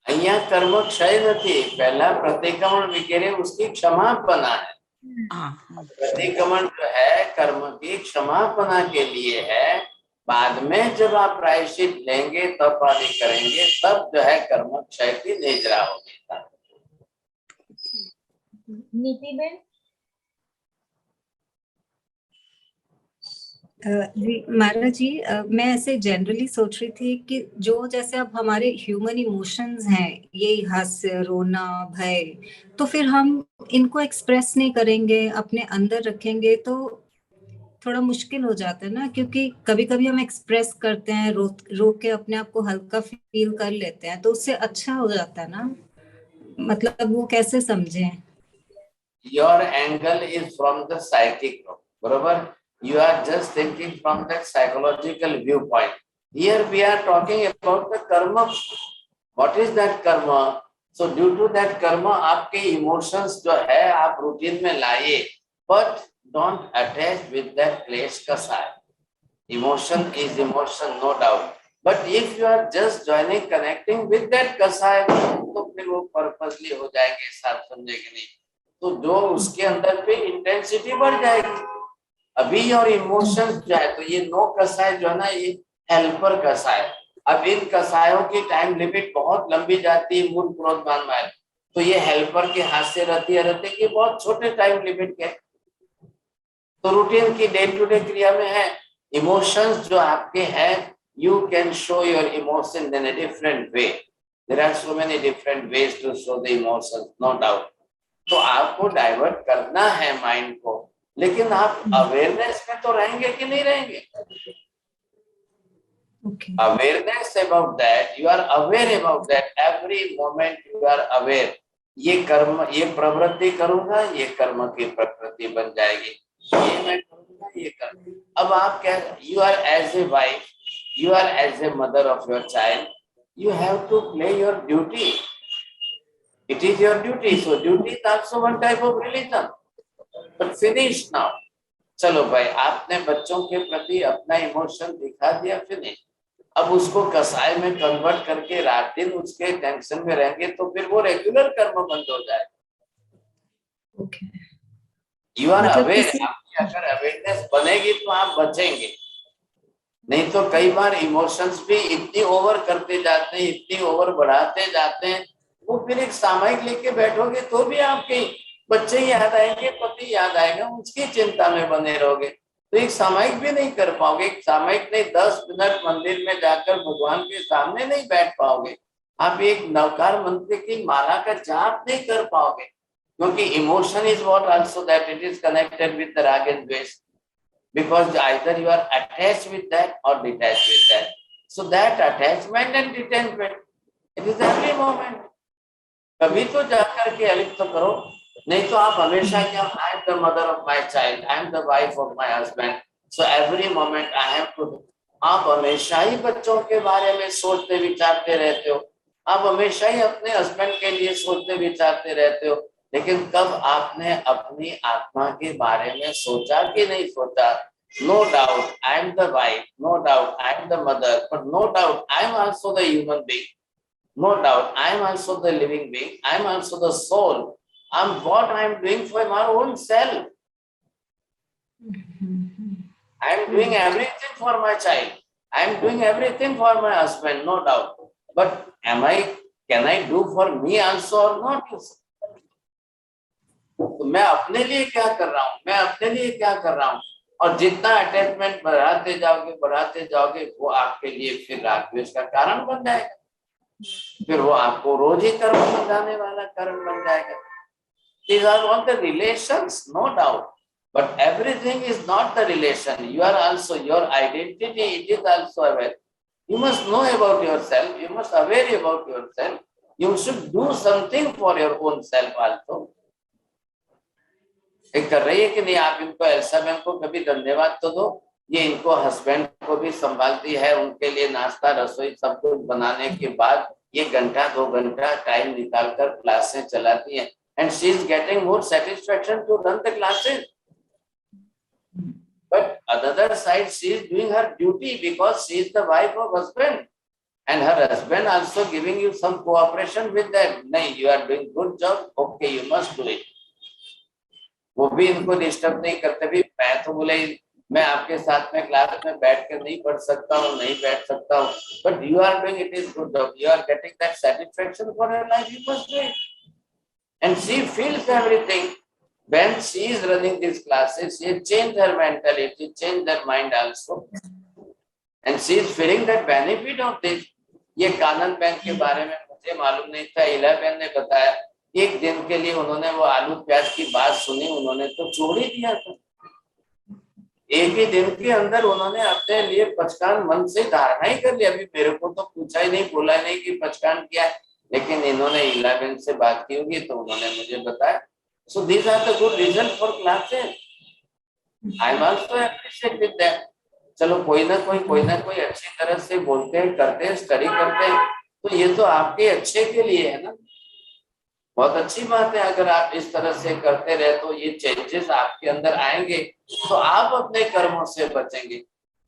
અહીંયા કર્મ ક્ષય નથી, पहला प्रतिक्रमण विकेरे उसकी क्षमापना है। प्रतिक्रमण जो है कर्म की क्षमापना के लिए है। बाद में जब आप प्रायश्चित लेंगे, तब आदि करेंगे, तब जो है कर्म क्षय की निजरा होगी। नीति बेन, जी महाराज जी, मैं ऐसे जनरली सोच रही थी कि जो जैसे अब हमारे ह्यूमन इमोशंस हैं, ये हास्य, रोना, भय, तो फिर हम इनको एक्सप्रेस नहीं करेंगे, अपने अंदर रखेंगे तो थोड़ा मुश्किल हो जाता है ना, क्योंकि कभी कभी हम एक्सप्रेस करते हैं, रो के अपने आप को हल्का फील कर लेते हैं, तो उससे अच्छा हो जाता है ना। मतलब वो कैसे समझें? Your angle is from the psychic, बराबर? You are just thinking from that psychological viewpoint. Here we are talking about the karma. What is that karma? So due to that karma, आपके emotions जो है आप routine में लाइए, but don't attach with that क्लेश कसाय. Emotion is emotion, no doubt. But if you are just joining, connecting with that कसाय, तो फिर वो purposely हो जाएंगे, साथ समझेंगे नहीं, तो जो उसके अंदर पे इंटेंसिटी बढ़ जाएगी। अभी और इमोशंस जो है, तो ये 9 कसाय जो है ना, ये हेल्पर कसाय। अब इन कसायों की टाइम लिमिट बहुत लंबी जाती है, मूल क्रोध मान माया, तो ये हेल्पर के हाथ से रहते की बहुत छोटे टाइम लिमिट के, तो रूटीन की डे टू डे क्रिया में है। इमोशंस जो आपके हैं, you can show your emotion in a different way. There are so many different ways to show the emotions, no doubt. तो आपको डाइवर्ट करना है माइंड को, लेकिन आप अवेयरनेस में तो रहेंगे कि नहीं रहेंगे? Awareness about that, you are aware about that, every moment you are aware. ये कर्म, ये प्रवृत्ति करूंगा, ये कर्म की प्रकृति बन जाएगी, ये मैं करूंगा, ये कर्म। अब आप क्या, you are as a wife, you are as a mother of your child, you have to play your duty. It is your duty. So duty is also one type of religion. But finish now. चलो भाई, आपने बच्चों के प्रति अपना इमोशन दिखा दिया, फिनिश। अब उसको कसाय में कन्वर्ट करके रात दिन उसके टेंशन में रहेंगे, तो फिर वो रेगुलर कर्म बंद हो जाएगा। यू आर अवेयर, आपकी अगर अवेयरनेस बनेगी तो आप बचेंगे, नहीं तो कई बार इमोशंस भी इतनी ओवर करते जाते हैं, इतनी ओवर बढ़ाते जाते हैं, वो फिर एक सामयिक लेके बैठोगे तो भी आपके बच्चे याद आएंगे, पति याद आएगा, उसकी चिंता में बने रहोगे, तो एक सामयिक भी नहीं कर पाओगे। एक सामयिक नहीं, 10 मिनट मंदिर में जाकर भगवान के सामने नहीं बैठ पाओगे। आप एक नवकार मंत्र की माला का जाप नहीं कर पाओगे, क्योंकि emotion is what also that it is connected with the राग एंड द्वेष, because either you are attached with that or detached with that. So that attachment and detachment, it is every moment. कभी तो जाकर के अलिप्त तो करो, नहीं तो आप हमेशा क्या, I am the mother of my child, I am the wife of my husband, so every moment I have to. आप हमेशा ही बच्चों के बारे में सोचते विचारते रहते हो, आप हमेशा ही अपने हस्बैंड के लिए सोचते विचारते रहते हो, लेकिन कब आपने अपनी आत्मा के बारे में सोचा कि नहीं सोचा? No doubt I am the wife, no doubt I am the mother, but no doubt I am also the human being. No doubt I am also the living being. I am also the soul. What I am doing for my own self. I am doing everything for my child. I am doing everything for my husband, no doubt. But can I do for me also or not? तो मैं अपने लिए क्या कर रहा हूँ, मैं अपने लिए क्या कर रहा हूँ? और जितना अटैचमेंट बढ़ाते जाओगे वो आपके लिए फिर राग द्वेष का कारण बन जाएगा, फिर वो आपको रोज ही कर्म बंधाने वाला कारण बन जाएगा। These are all the relations, no doubt, but everything is not the relation. You are also your identity, it is also aware. You must know about yourself, you must aware about yourself. You should do something for your own self also. एक कर रही है कि नहीं, आप इनको एल्सा मैम को कभी धन्यवाद तो दो, ये इनको हस्बैंड को भी संभालती है, उनके लिए नाश्ता रसोई सब कुछ बनाने के बाद ये घंटा 2 घंटा टाइम निकालकर क्लासें चलाती है, and she is getting more satisfaction to run the classes. But on the other side she is doing her duty because she is the wife of husband, and her husband also giving you some cooperation with that. नहीं, you are doing good job, okay, you must do it. वो भी इनको डिस्टर्ब नहीं करते, भी मैं तो बोले मैं आपके साथ में क्लास में बैठ कर नहीं पढ़ सकता हूँ, नहीं बैठ सकता हूँ, but you are doing it is good job, you are getting that satisfaction for your life, you must do it. And she feels everything when she is running these classes. She has changed her mentality, changed her mind also, and she is feeling that benefit of this. ये कानन बैंक के बारे में मुझे मालूम नहीं था, इला बहन ने बताया. एक दिन के लिए उन्होंने वो आलू प्याज की बात सुनी, उन्होंने तो छोड़ ही दिया था. एक ही दिन के अंदर उन्होंने अपने लिए पचकान मन से धारणा ही कर लिया. अभी मेरे को तो पूछा ही नहीं, बोला नहीं कि पचकान किया है, लेकिन इन्होंने इला बहन से बात की होगी तो उन्होंने मुझे बताया. So these are the good results for classes. I am also appreciate with them. चलो कोई ना कोई अच्छी तरह से बोलते हैं, करते हैं, स्टडी करते हैं, तो ये तो आपके अच्छे के लिए है ना. बहुत अच्छी बात है. अगर आप इस तरह से करते रहे तो ये चेंजेस आपके अंदर आएंगे, तो आप अपने कर्मों से बचेंगे.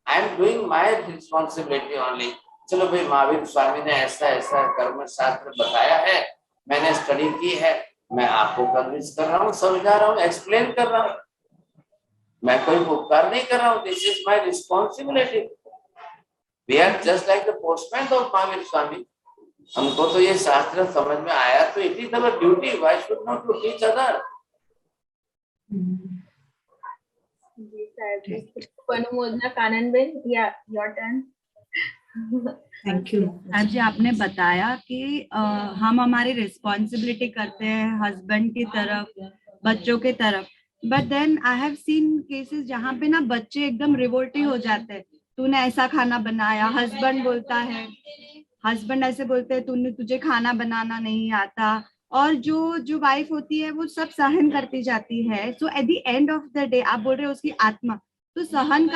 I am doing my responsibility only. चलो भाई, महावीर स्वामी ने ऐसा ऐसा कर्म शास्त्र बताया है, मैंने स्टडी की है, मैं आपको कन्विंस कर रहा हूँ, समझा रहा हूँ, एक्सप्लेन कर रहा हूँ. मैं कोई उपकार नहीं कर रहा हूँ. This is my responsibility. We are just like the postman of Mahavir Swami. हमको तो ये शास्त्र समझ में आया तो it is our duty. Why should not to teach other? अनुमोदना काननबेन, या योर टर्न. Thank you. आज जी आपने बताया कि हम हमारी रिस्पॉन्सिबिलिटी करते हैं हस्बैंड की तरफ, बच्चों की तरफ, but then I have seen cases जहाँ पे ना बच्चे एकदम रिवोल्टिंग हो जाते हैं. तूने ऐसा खाना बनाया, हस्बैंड बोलता है, हस्बैंड ऐसे बोलते हैं तुझे खाना बनाना नहीं आता, और जो वाइफ होती है वो सब सहन करती जाती है. So at the end of the day आप बोल रहे हो उसकी आत्मा, तो सहन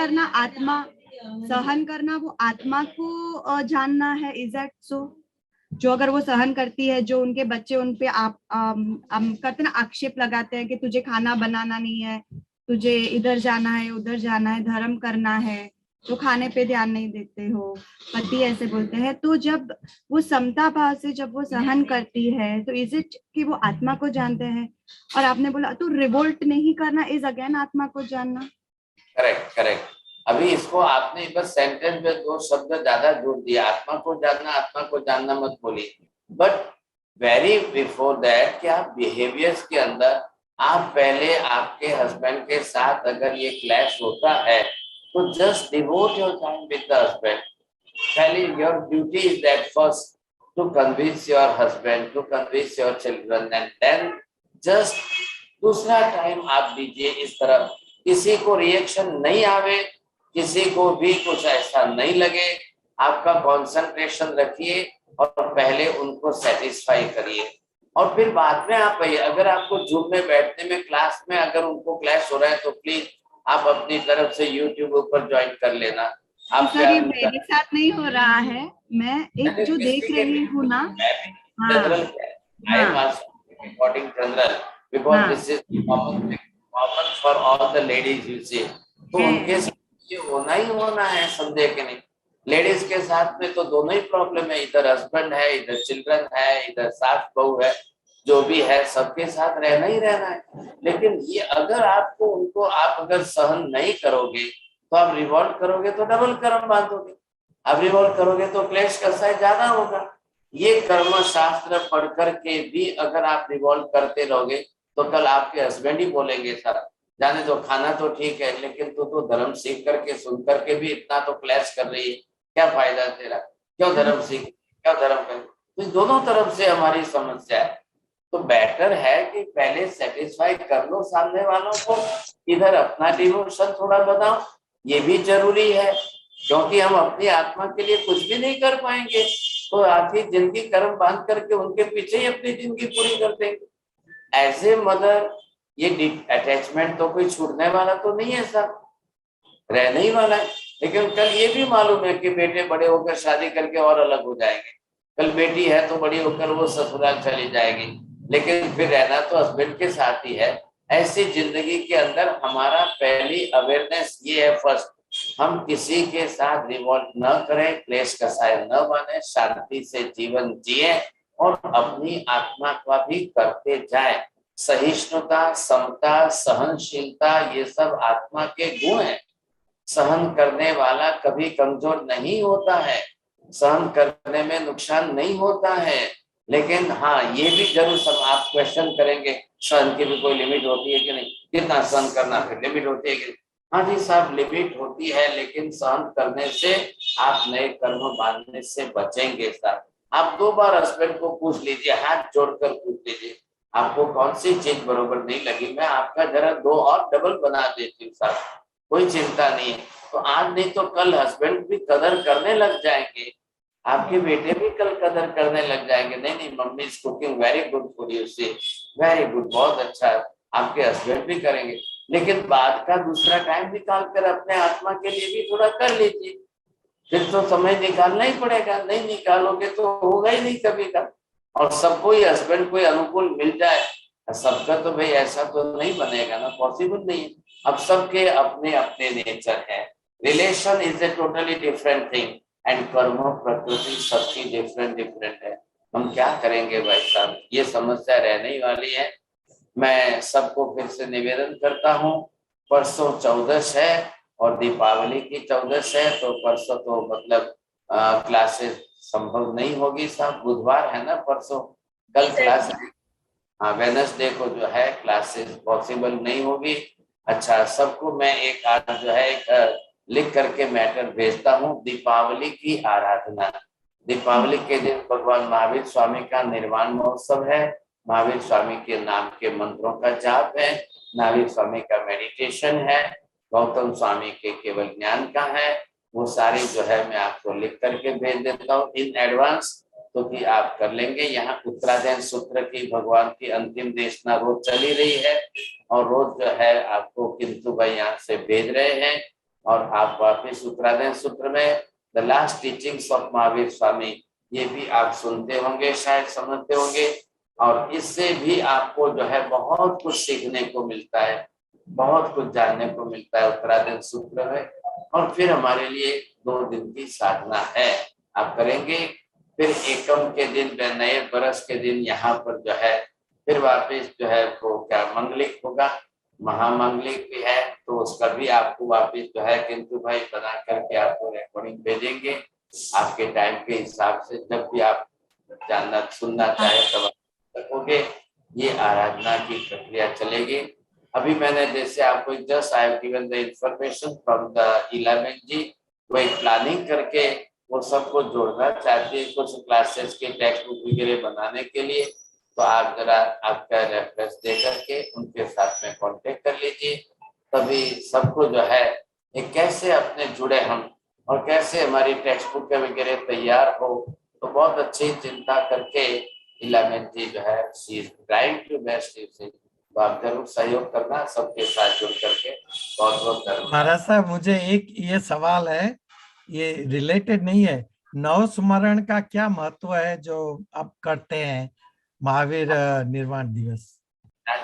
करना वो आत्मा को जानना है. Is that so? जो अगर वो सहन करती है, जो उनके बच्चे उन पे आप कहते ना आक्षेप लगाते हैं कि तुझे खाना बनाना नहीं है, तुझे इधर जाना है, उधर जाना है, धर्म करना है, तो खाने पे ध्यान नहीं देते हो, पति ऐसे बोलते हैं, तो जब वो समता भाव से जब वो सहन करती है, तो इज इट कि वो आत्मा को जानते हैं? और आपने बोला तो रिवोल्ट नहीं करना इज अगेन आत्मा को जानना. करेक्ट. अभी इसको आपने बस सेंटेंस में 2 शब्द ज्यादा जोड़ दिया. आत्मा को जानना मत बोलिए, बट वेरी बिफोर दैट कि आप बिहेवियर्स के अंदर आप पहले आपके हस्बैंड के साथ अगर ये क्लैश होता है तो just devote your time with the husband. पहले your duty is that first to convince your husband, to convince your children, and then just दूसरा टाइम आप दीजिए इस तरह, किसी को रिएक्शन नहीं आवे, किसी को भी कुछ ऐसा नहीं लगे, आपका कंसंट्रेशन रखिए और पहले उनको सेटिस्फाई करिए और फिर बाद में आप आइए। अगर आपको जूम में बैठने में क्लास में अगर उनको क्लैश हो रहा है तो प्लीज आप अपनी तरफ से यूट्यूब पर ज्वाइन कर लेना। आप सर ये मेरे साथ नहीं हो रहा है, मैं एक जो देख रही हूँ ना, general I am also recording general because this is common for all the ladies you see। तो उनके साथ ये होना ही होना है, समझे कि नहीं। लेडीज के साथ में तो दोनों ही प्रॉब्लम है, इधर हस्बैंड है, इधर चिल्ड्रन है, इधर सास बहू है, जो भी है सबके साथ रहना ही रहना है। लेकिन ये अगर आपको उनको आप अगर सहन नहीं करोगे तो आप रिवॉल्ट करोगे तो डबल कर्म बांधोगे, आप रिवॉल्ट करोगे तो क्लेश कसाय ज्यादा होगा। ये कर्म शास्त्र पढ़ करके भी अगर आप रिवॉल्व करते रहोगे तो कल आपके हस्बैंड ही बोलेंगे सर जाने दो, खाना तो ठीक है लेकिन तू तो धर्म सीख करके सुन करके भी इतना तो क्लैश कर रही है, क्या फायदा तेरा, क्यों धर्म सीख, क्या धर्म कर। तो दोनों तरफ से हमारी समस्या है। तो बेटर है कि पहले सेटिस्फाई कर लो सामने वालों को, इधर अपना डिवोशन थोड़ा बनाओ, ये भी जरूरी है क्योंकि हम अपनी आत्मा के लिए कुछ भी नहीं कर पाएंगे तो आखिर जिंदगी कर्म बांध करके उनके पीछे ही अपनी जिंदगी पूरी कर देंगे। एज ए मदर ये अटैचमेंट तो कोई छूटने वाला तो नहीं है, सब रहने ही वाला है। लेकिन कल ये भी मालूम है कि बेटे बड़े होकर शादी करके और अलग हो जाएंगे, कल बेटी है तो बड़ी होकर वो ससुराल चली जाएगी, लेकिन फिर रहना तो हस्बैंड के साथ ही है। ऐसी जिंदगी के अंदर हमारा पहली अवेयरनेस ये है, फर्स्ट हम किसी के साथ रिवॉल्ट न करें, क्लेश कसाय न बने, शांति से जीवन जिए और अपनी आत्मा का भी करते जाए। सहिष्णुता, समता, सहनशीलता ये सब आत्मा के गुण हैं। सहन करने वाला कभी कमजोर नहीं होता है, सहन करने में नुकसान नहीं होता है। लेकिन हाँ ये भी जरूर सब आप क्वेश्चन करेंगे सहन की भी कोई लिमिट होती है कि नहीं, कितना सहन करना, फिर लिमिट होती है कि हाँ जी साहब लिमिट होती है, लेकिन सहन करने से आप नए कर्म बांधने से बचेंगे साहब। आप 2 बार हस्बैंड को पूछ लीजिए, हाथ जोड़कर पूछ लीजिए आपको कौन सी चीज बरोबर नहीं लगी, मैं आपका जरा 2 और डबल बना देती हूँ साहब, कोई चिंता नहीं है। तो आज नहीं तो कल हस्बैंड भी कदर करने लग जाएंगे, आपके बेटे भी कल कदर करने लग जाएंगे। नहीं mummy is cooking very good for you, से वेरी गुड, बहुत अच्छा, आपके हस्बैंड भी करेंगे। लेकिन बाद का दूसरा टाइम निकाल कर अपने आत्मा के लिए भी थोड़ा कर लीजिए, फिर तो समय निकालना ही पड़ेगा, नहीं निकालोगे तो होगा ही नहीं कभी का। और सबको ही हस्बैंड कोई अनुकूल मिल जाए सबका तो भाई ऐसा तो नहीं बनेगा ना, पॉसिबल नहीं है। अब सबके अपने अपने नेचर है, relation is a totally different thing and कर्म प्रकृति सबकी डिफरेंट है। हम क्या करेंगे भाई साहब, ये समस्या रहने ही वाली है। मैं सबको फिर से निवेदन करता हूँ, परसों 14 है और दीपावली की 14 है, तो परसों तो मतलब क्लासेस संभव नहीं होगी साहब, बुधवार है ना परसों, कल क्लास है, हाँ वेडनेसडे को जो है क्लासेस पॉसिबल नहीं होगी। अच्छा सबको मैं एक आज जो है एक लिख करके मैटर भेजता हूँ। दीपावली की आराधना, दीपावली के दिन भगवान महावीर स्वामी का निर्वाण महोत्सव है, महावीर स्वामी के नाम के मंत्रों का जाप है, महावीर स्वामी का मेडिटेशन है, गौतम स्वामी के केवल ज्ञान का है, वो सारी जो है मैं आपको लिख करके भेज देता हूँ इन एडवांस, तो कि आप कर लेंगे। यहाँ उत्तरायण सूत्र की भगवान की अंतिम देशना रोज चली रही है और रोज जो है आपको किंतु भाई यहाँ से भेज रहे हैं और आप वापिस उत्तरायण सूत्र में the last teachings of Mahavir Swami ये भी आप सुनते होंगे, शायद समझते होंगे, और इससे भी आपको जो है बहुत कुछ सीखने को मिलता है, बहुत कुछ जानने को मिलता है उत्तरायण सूत्र में। और फिर हमारे लिए 2 दिन की साधना है, आप करेंगे। फिर एकम के दिन, नए बरस के दिन यहाँ पर जो है फिर वापस जो है वो क्या मंगलिक होगा, महामंगलिक भी है, तो उसका भी आपको वापस जो है किंतु भाई बना करके आपको रिकॉर्डिंग भेजेंगे आपके टाइम के हिसाब से, जब भी आप जानना सुनना चाहे तब रखोगे। ये आराधना की प्रक्रिया चलेगी। अभी मैंने जैसे आपको just I have given the information from the 11 जी, वो एक प्लानिंग करके वो सबको जोड़ना चाहती है कुछ क्लासेस के टेक्स्ट बुक वगैरह बनाने के लिए, तो आप जरा आपका रेफरेंस दे करके उनके साथ में कांटेक्ट कर लीजिए। तभी सबको जो है ये कैसे अपने जुड़े हम और कैसे हमारी टेक्स्ट बुक वगैरह तैयार हो, तो बहुत अच्छी चिंता करके इलामेंट जी जो है she is trying to best using. तो आप जरूर सहयोग करना सबके साथ जुड़ करके। बहुत बहुत धन्यवाद। महाराज साहब मुझे एक ये सवाल है, ये रिलेटेड नहीं है, नव स्मरण का क्या महत्व है जो आप करते हैं महावीर निर्वाण दिवस?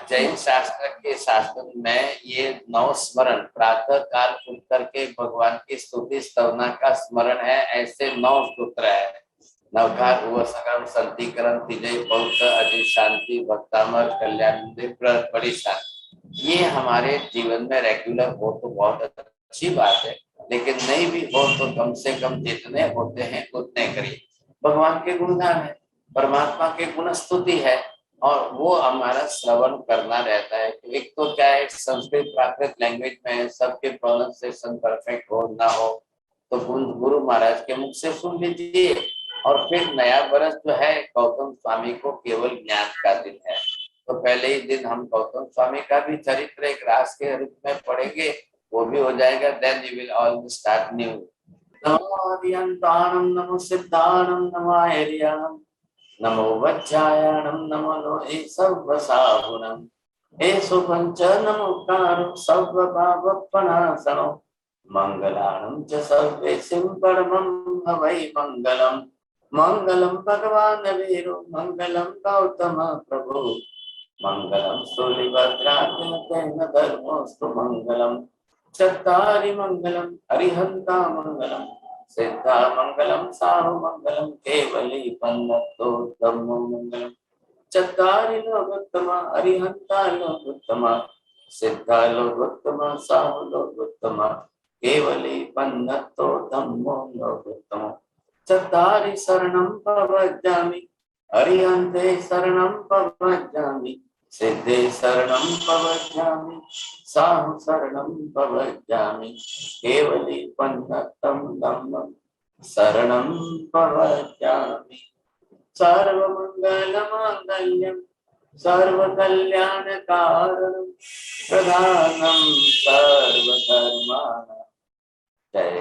जैन शास्त्र के शास्त्र में ये नव स्मरण प्रातः काल उठ करके भगवान की स्तुति स्तवना का स्मरण है। ऐसे 9 सूत्र है। नवकार हुआ सकम संतिकरण तिजय बहुत अजय शांति भक्तामर कल्याण बड़ी शांति। ये हमारे जीवन में रेगुलर हो तो बहुत अच्छी बात है, लेकिन नहीं भी हो तो कम से कम जितने होते हैं उतने करिए। भगवान के गुणगान है, परमात्मा के गुण स्तुति है, और वो हमारा श्रवण करना रहता है। एक तो क्या है, संस्कृत प्राकृत लैंग्वेज में सबके प्रोनाउंसिएशन परफेक्ट हो ना हो, तो गुरु महाराज के मुख से सुन लीजिए। और फिर नया वर्ष जो है गौतम स्वामी को केवल ज्ञान का दिन है, तो पहले ही दिन हम गौतम स्वामी का भी चरित्र एक रास के रूप में पढ़ेंगे, वो भी हो जाएगा। Then you will all start new. नमो अरियंताणं नमो सिद्धाणं नमो आर्याणं नमो वज्रायणं नमो लोहे सर्वसाहुणं एषु पंच नमोकारो सर्वभावपनाशनो मंगलानं च सर्वेषां परमं हवै मंगलम्। मंगलम भगवान वीरो मंगलम गौतम प्रभु मंगलम सूर्यभद्रात्मकेन धर्मोस्तु मंगलम। चत्तारि मंगलम अरिहंता मंगलम सिद्धा मंगलम साहु मंगलम केवली पन्नतो धम्मो मंगलम। चत्तारि लोकोत्तमा अरिहंता लोकोत्तमा सिद्धा लोकोत्तमा साहु लोकोत्तमा केवली पन्नतो धम्मो लोकोत्तमा। चत्तारि शरणं प्रव्रजामि अरिहन्ते शरणं प्रव्रजामि सिद्धे शरणं प्रव्रजामि साहु शरणं प्रव्रजामि केवली पन्नतं धम्मं शरणं प्रव्रजामि। सर्वमंगलमांगल्यं सर्वकल्याणकारणं प्रधानं सर्वधर्माणां जय